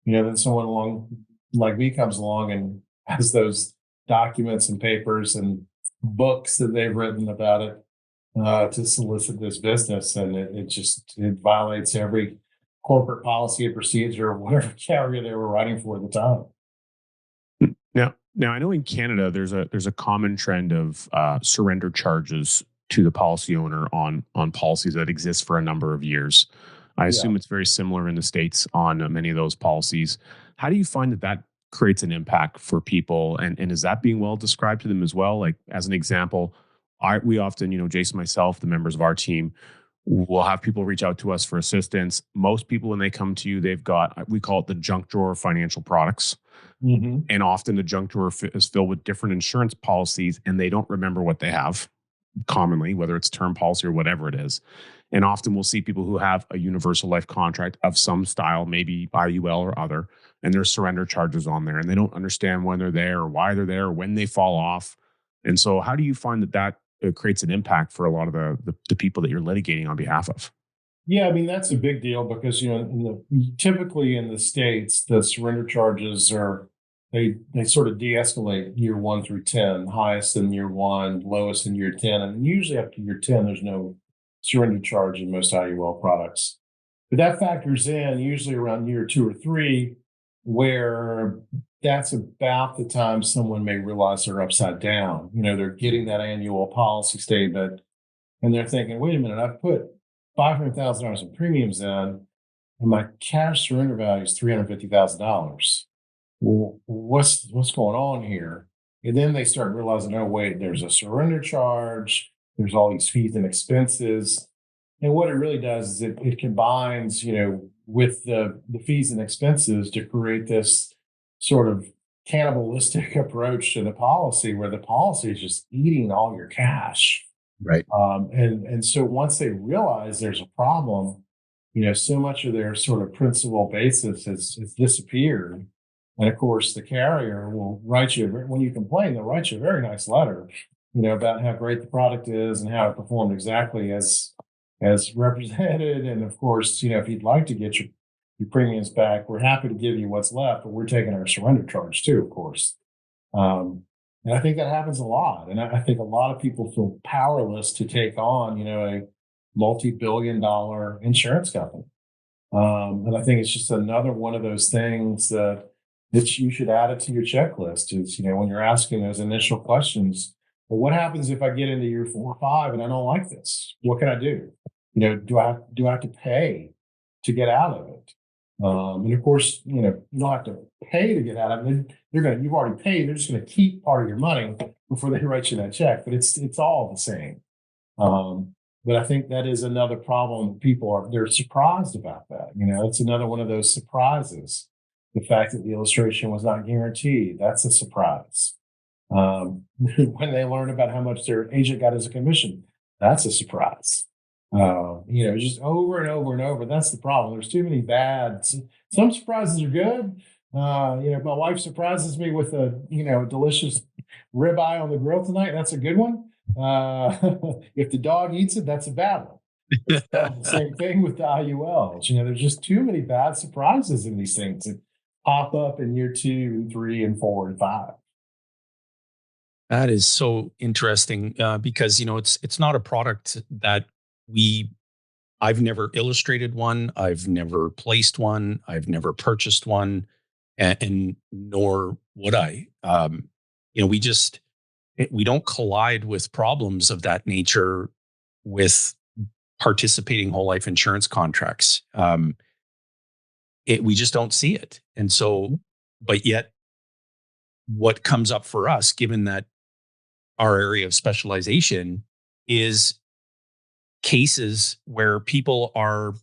then someone along like me comes along and has those documents and papers and books that they've written about it to solicit this business, and it violates every corporate policy and procedure or whatever carrier they were writing for at the time. Now I know in Canada there's a common trend of surrender charges to the policy owner on policies that exist for a number of years. I assume it's very similar in the States on many of those policies. How do you find that creates an impact for people, and is that being well described to them as well? Like, as an example, we often, Jason, myself, the members of our team, we'll have people reach out to us for assistance. Most people, when they come to you, they've got, we call it the junk drawer of financial products. Mm-hmm. And often the junk drawer is filled with different insurance policies, and they don't remember what they have commonly, whether it's term policy or whatever it is. And often we'll see people who have a universal life contract of some style, maybe IUL or other, and there's surrender charges on there, and they don't understand when they're there or why they're there or when they fall off. And so how do you find that creates an impact for a lot of the people that you're litigating on behalf of? Yeah, I mean, that's a big deal because, typically in the States, the surrender charges they sort of de-escalate year 1 through 10, highest in year 1, lowest in year 10. And usually after year 10, there's no surrender charge in most IUL products. But that factors in usually around year 2 or 3, where that's about the time someone may realize they're upside down. They're getting that annual policy statement and they're thinking, wait a minute, I've put $500,000 in premiums in, and my cash surrender value is $350,000. Well, what's going on here? And then they start realizing, oh, wait, there's a surrender charge. There's all these fees and expenses. And what it really does is it combines, with the fees and expenses to create this sort of cannibalistic approach to the policy where the policy is just eating all your cash. Right. And so once they realize there's a problem, so much of their sort of principal basis has disappeared. And of course, the carrier will write you, when you complain, they'll write you a very nice letter, about how great the product is and how it performed exactly as represented. And of course, if you'd like to get your premiums back, we're happy to give you what's left, but we're taking our surrender charge too, of course. And I think that happens a lot. And I think a lot of people feel powerless to take on, a multi-billion-dollar insurance company. And I think it's just another one of those things that you should add it to your checklist is, when you're asking those initial questions, well, what happens if I get into year 4 or 5 and I don't like this? What can I do? Do I have to pay to get out of it? And of course, you don't have to pay to get out of it. You've already paid. They're just going to keep part of your money before they write you that check. But it's all the same. But I think that is another problem. They're surprised about that. It's another one of those surprises. The fact that the illustration was not guaranteed, that's a surprise. When they learn about how much their agent got as a commission, that's a surprise. Just over and over and over. That's the problem. There's too many bad. Some surprises are good. My wife surprises me with a delicious ribeye on the grill tonight. That's a good one. If the dog eats it, that's a bad one. Same thing with the IULs. There's just too many bad surprises in these things that pop up in year 2 and 3 and 4 and 5. That is so interesting because it's not a product that I've never illustrated one, I've never placed one, I've never purchased one, and nor would I. We don't collide with problems of that nature with participating whole life insurance contracts. We just don't see it, and so, but yet, what comes up for us, given that our area of specialization is cases where people are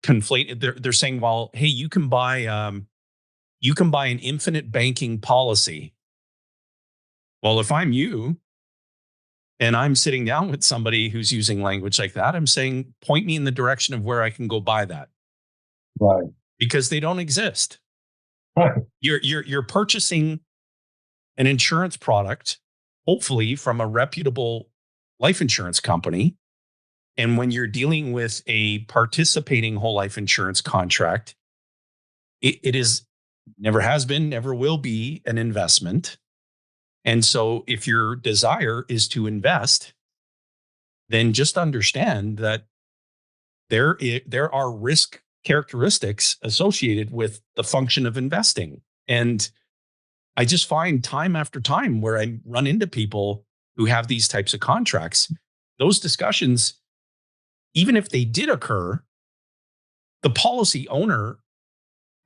conflated. They're saying, well, hey, you can buy an infinite banking policy. Well, if I'm you and I'm sitting down with somebody who's using language like that, I'm saying, point me in the direction of where I can go buy that. Right. Because they don't exist. Right. You're purchasing an insurance product, hopefully from a reputable life insurance company. And when you're dealing with a participating whole life insurance contract, it is never has been, never will be an investment. And so if your desire is to invest, then just understand that there are risk characteristics associated with the function of investing. And I just find time after time where I run into people who have these types of contracts, those discussions, even if they did occur, the policy owner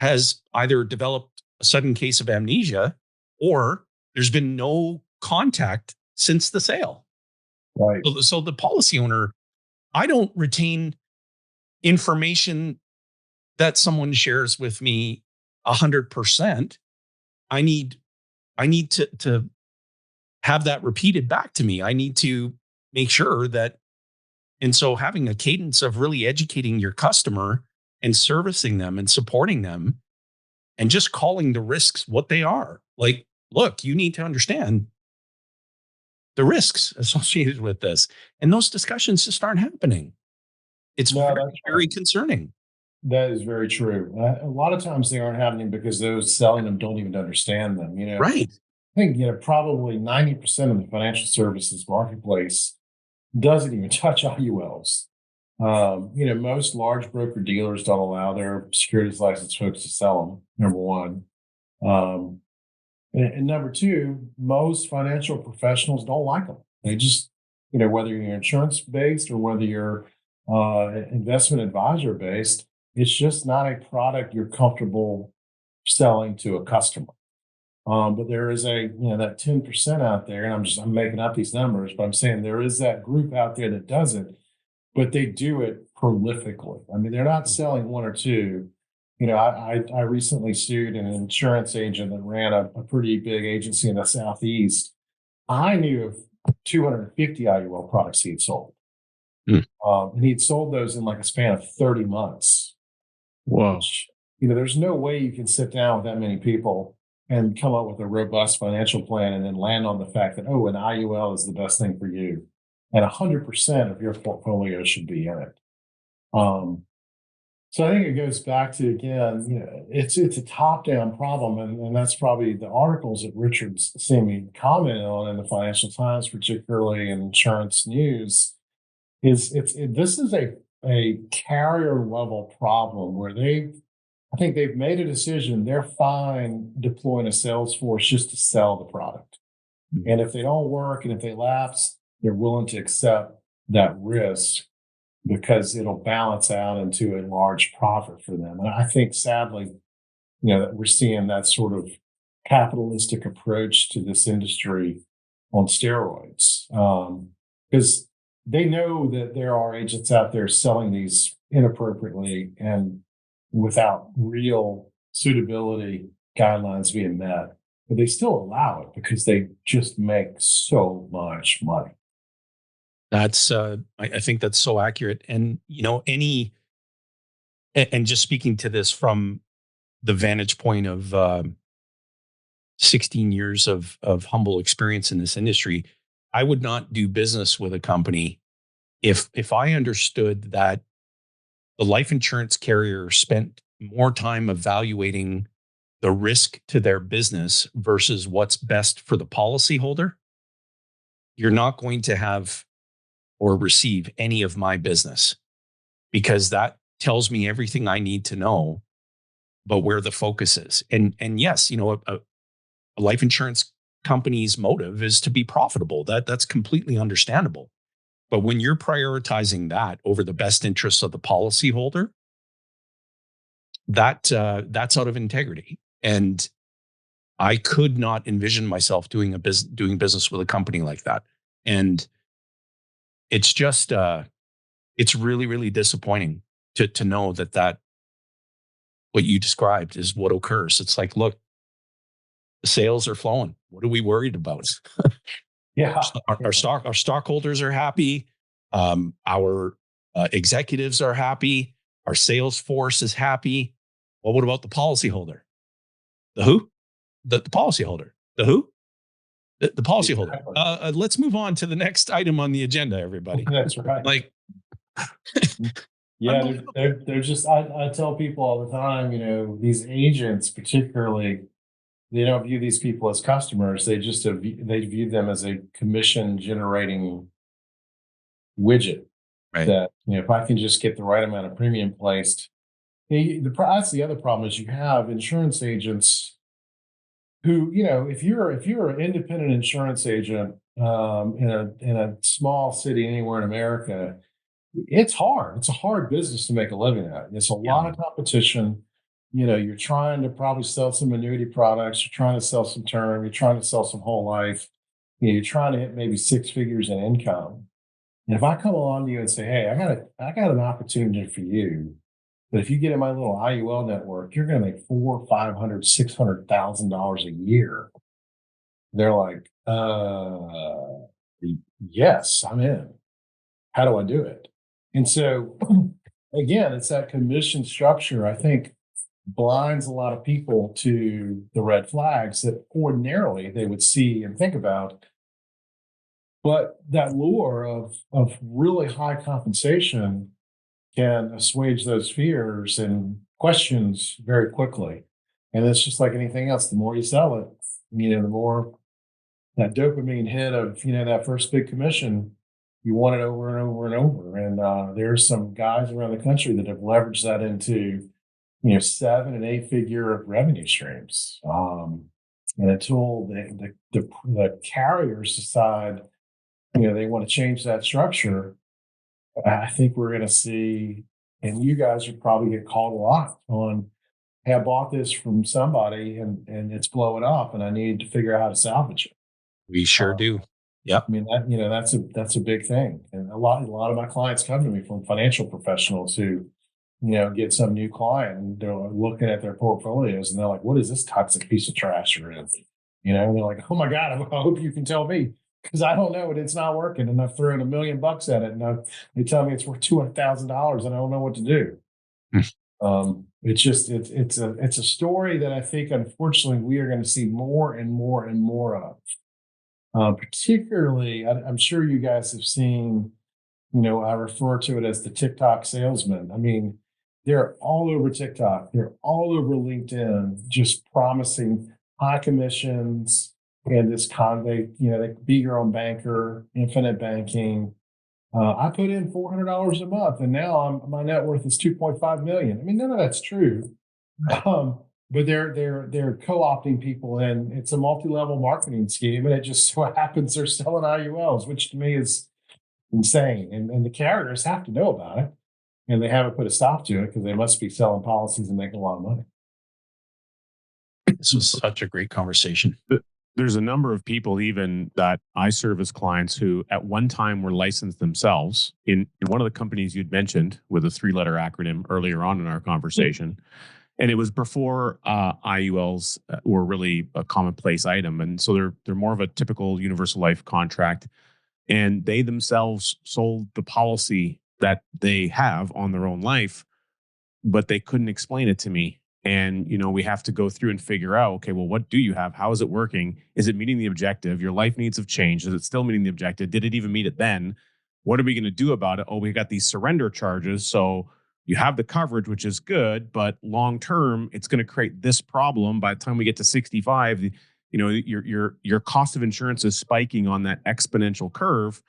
has either developed a sudden case of amnesia or there's been no contact since the sale. Right. So the policy owner, I don't retain information that someone shares with me 100%. I need to have that repeated back to me. I need to make sure that, and so having a cadence of really educating your customer and servicing them and supporting them and just calling the risks what they are. Like, look, you need to understand the risks associated with this. And those discussions just aren't happening. It's very concerning. That is very true. A lot of times they aren't happening because those selling them don't even understand them. Right. I think probably 90% of the financial services marketplace doesn't even touch IULs. Most large broker dealers don't allow their securities license folks to sell them. Number one, and number two, most financial professionals don't like them. They just, whether you're insurance based or whether you're investment advisor based, it's just not a product you're comfortable selling to a customer. But there is that 10% out there, and I'm making up these numbers, but I'm saying there is that group out there that does it, but they do it prolifically. I mean, they're not selling one or two. I recently sued an insurance agent that ran a pretty big agency in the Southeast. I knew of 250 IUL products he'd sold. And he'd sold those in like a span of 30 months. Whoa. Which, there's no way you can sit down with that many people and come up with a robust financial plan and then land on the fact that, an IUL is the best thing for you. And 100% of your portfolio should be in it. So I think it goes back to, again, it's a top-down problem. And that's probably the articles that Richard's seen me comment on in the Financial Times, particularly in insurance news, this is a carrier level problem where I think they've made a decision. They're fine deploying a sales force just to sell the product. Mm-hmm. And if they don't work and if they lapse, they're willing to accept that risk because it'll balance out into a large profit for them. And I think sadly, that we're seeing that sort of capitalistic approach to this industry on steroids. Because they know that there are agents out there selling these inappropriately and without real suitability guidelines being met, but they still allow it because they just make so much money. That's, I think that's so accurate. And, and just speaking to this from the vantage point of 16 years of humble experience in this industry, I would not do business with a company if I understood that the life insurance carrier spent more time evaluating the risk to their business versus what's best for the policyholder. You're not going to have or receive any of my business because that tells me everything I need to know about where the focus is. And yes, a life insurance company's motive is to be profitable. That's completely understandable. But when you're prioritizing that over the best interests of the policyholder, that's out of integrity. And I could not envision myself doing business with a company like that. And it's just it's really, really disappointing to know that what you described is what occurs. It's like, look, the sales are flowing. What are we worried about? Yeah, our stockholders are happy. Our executives are happy. Our sales force is happy. Well, what about the policyholder? The who? The policyholder. The who? The policyholder. Exactly. Let's move on to the next item on the agenda, everybody. That's right. Like, yeah, they're just. I tell people all the time, these agents, particularly, they don't view these people as customers. They just they view them as a commission generating widget. Right. That if I can just get the right amount of premium placed, That's the other problem is you have insurance agents who, if you're an independent insurance agent in a small city anywhere in America, it's hard. It's a hard business to make a living at. It's a Yeah. lot of competition. You're trying to probably sell some annuity products. You're trying to sell some term. You're trying to sell some whole life. You're trying to hit maybe six figures in income. And if I come along to you and say, "Hey, I got an opportunity for you, but if you get in my little IUL network, you're going to make $400, $500, $600,000 a year," they're like, yes, I'm in. How do I do it?" And so, again, it's that commission structure, I think, blinds a lot of people to the red flags that ordinarily they would see and think about. But that lure of really high compensation can assuage those fears and questions very quickly. And it's just like anything else. The more you sell it, the more that dopamine hit of, that first big commission, you want it over and over and over. And there's some guys around the country that have leveraged that into, 7 and 8 figure revenue streams. And until the carriers decide, they want to change that structure, I think we're going to see, and you guys would probably get called a lot on, "Hey, I bought this from somebody and it's blowing up and I need to figure out how to salvage it." We sure do. Yep. I mean, that's a big thing. And a lot of my clients come to me from financial professionals who, get some new client and they're looking at their portfolios and they're like, "What is this toxic piece of trash you're in?" And they're like, "Oh my God, I hope you can tell me, because I don't know it. It's not working. And I've thrown $1 million at it. And they tell me it's worth $200,000 and I don't know what to do." It's just, it's a story that I think, unfortunately, we are going to see more and more and more of. Particularly, I'm sure you guys have seen, I refer to it as the TikTok salesman. I mean, they're all over TikTok. They're all over LinkedIn, just promising high commissions and this they be your own banker, infinite banking. I put in $400 a month, and now my net worth is 2.5 million. I mean, none of that's true. But they're co-opting people, and it's a multi-level marketing scheme, and it just so happens they're selling IULs, which to me is insane. And the carriers have to know about it, and they haven't put a stop to it because they must be selling policies and making a lot of money. This was such a great conversation. There's a number of people even that I serve as clients who at one time were licensed themselves in one of the companies you'd mentioned with a 3-letter acronym earlier on in our conversation. And it was before IULs were really a commonplace item. And so they're more of a typical universal life contract. And they themselves sold the policy that they have on their own life, but they couldn't explain it to me. And, we have to go through and figure out, okay, well, what do you have? How is it working? Is it meeting the objective? Your life needs have changed. Is it still meeting the objective? Did it even meet it then? What are we going to do about it? Oh, we got these surrender charges. So you have the coverage, which is good, but long term, it's going to create this problem. By the time we get to 65, your cost of insurance is spiking on that exponential curve.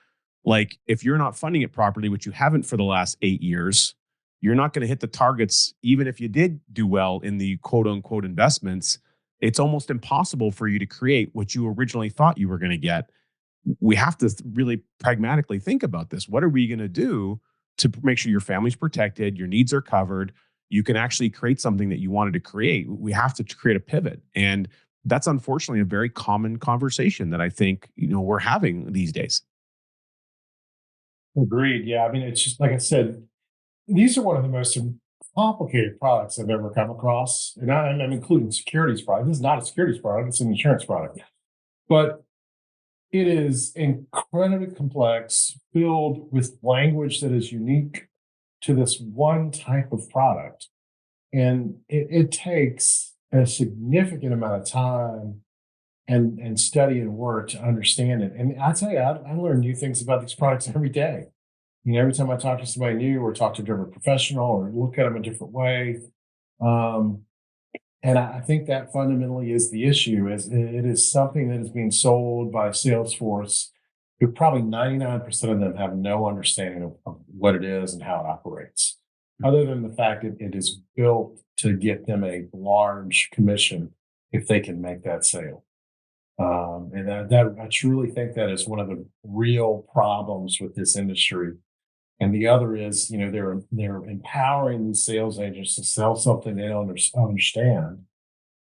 Like if you're not funding it properly, which you haven't for the last 8 years, you're not going to hit the targets. Even if you did do well in the quote unquote investments, it's almost impossible for you to create what you originally thought you were going to get. We have to really pragmatically think about this. What are we going to do to make sure your family's protected, your needs are covered, you can actually create something that you wanted to create? We have to create a pivot. And that's unfortunately a very common conversation that I think, we're having these days. Agreed. Yeah. I mean, it's just like I said, these are one of the most complicated products I've ever come across. And I'm including securities product. This is not a securities product, it's an insurance product. But it is incredibly complex, filled with language that is unique to this one type of product. And it takes a significant amount of time and study and work to understand it. And I tell you, I learn new things about these products every day. Every time I talk to somebody new or talk to a different professional or look at them a different way. And I think that fundamentally is the issue. It is something that is being sold by Salesforce, who probably 99% of them have no understanding of what it is and how it operates. other than the fact that it is built to get them a large commission if they can make that sale. And that I truly think that is one of the real problems with this industry. And the other is, they're empowering these sales agents to sell something they don't understand,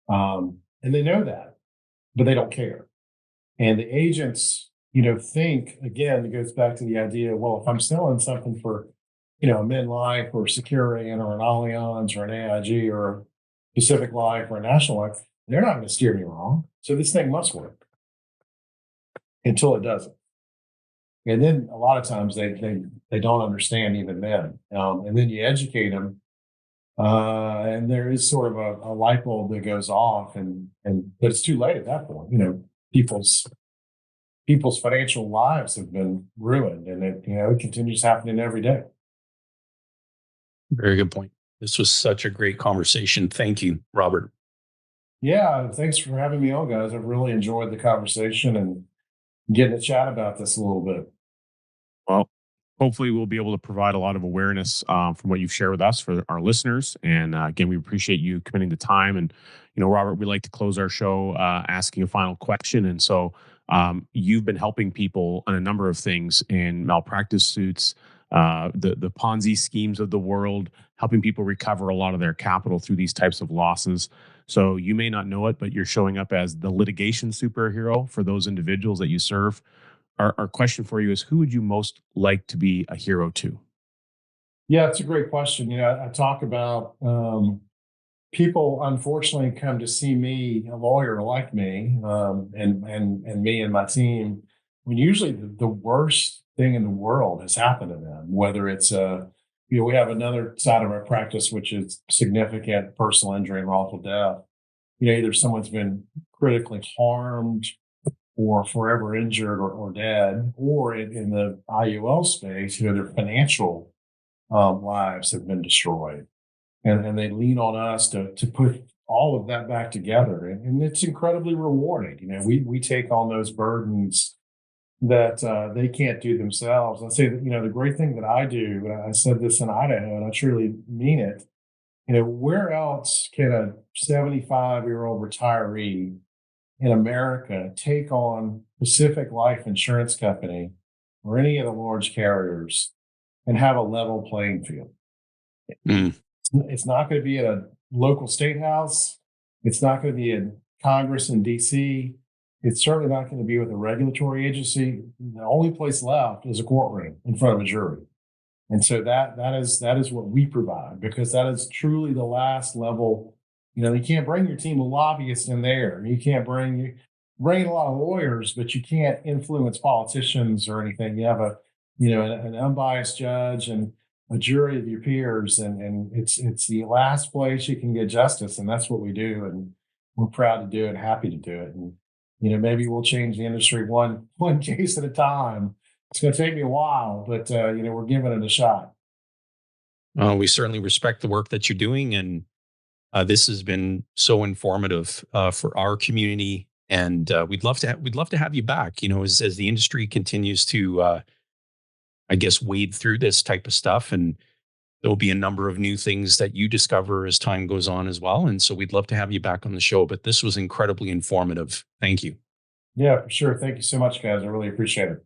and they know that, but they don't care. And the agents, think again. It goes back to the idea. Well, if I'm selling something for, a MetLife or Securian or an Allianz or an AIG or a Pacific Life or a National Life, they're not going to steer me wrong. So this thing must work until it doesn't. And then a lot of times they don't understand even then. And then you educate them, and there is sort of a light bulb that goes off, but it's too late at that point. People's financial lives have been ruined, and it continues happening every day. Very good point. This was such a great conversation. Thank you, Robert. Yeah, thanks for having me on, guys. I've really enjoyed the conversation and getting to chat about this a little bit. Well, hopefully we'll be able to provide a lot of awareness from what you've shared with us for our listeners. And again, we appreciate you committing the time. And, Robert, we like to close our show asking a final question. And so you've been helping people on a number of things in malpractice suits, the Ponzi schemes of the world, helping people recover a lot of their capital through these types of losses. So you may not know it, but you're showing up as the litigation superhero for those individuals that you serve. Our question for you is, who would you most like to be a hero to? Yeah, it's a great question. I talk about people unfortunately come to see me, a lawyer like me, and me and my team, when usually the worst thing in the world has happened to them, whether it's we have another side of our practice, which is significant personal injury and wrongful death. Either someone's been critically harmed or forever injured or dead, or in the IUL space, their financial lives have been destroyed. And they lean on us to put all of that back together. And it's incredibly rewarding. We take on those burdens that they can't do themselves. I say that, the great thing that I do, and I said this in Idaho, and I truly mean it, where else can a 75-year-old retiree in America take on Pacific Life Insurance Company or any of the large carriers and have a level playing field? It's not going to be at a local state house. It's not going to be in Congress in DC. It's certainly not going to be with a regulatory agency. The only place left is a courtroom in front of a jury. And so that is what we provide, because that is truly the last level. You can't bring your team of lobbyists in there. You can't bring a lot of lawyers, but you can't influence politicians or anything. You have an unbiased judge and a jury of your peers, and it's the last place you can get justice, and that's what we do, and we're proud to do it, happy to do it. And maybe we'll change the industry one case at a time. It's going to take me a while, but we're giving it a shot. We certainly respect the work that you're doing, and this has been so informative for our community, and we'd love to have you back. As the industry continues to, I guess, wade through this type of stuff, and there'll be a number of new things that you discover as time goes on as well. And so we'd love to have you back on the show. But this was incredibly informative. Thank you. Yeah, for sure. Thank you so much, guys. I really appreciate it.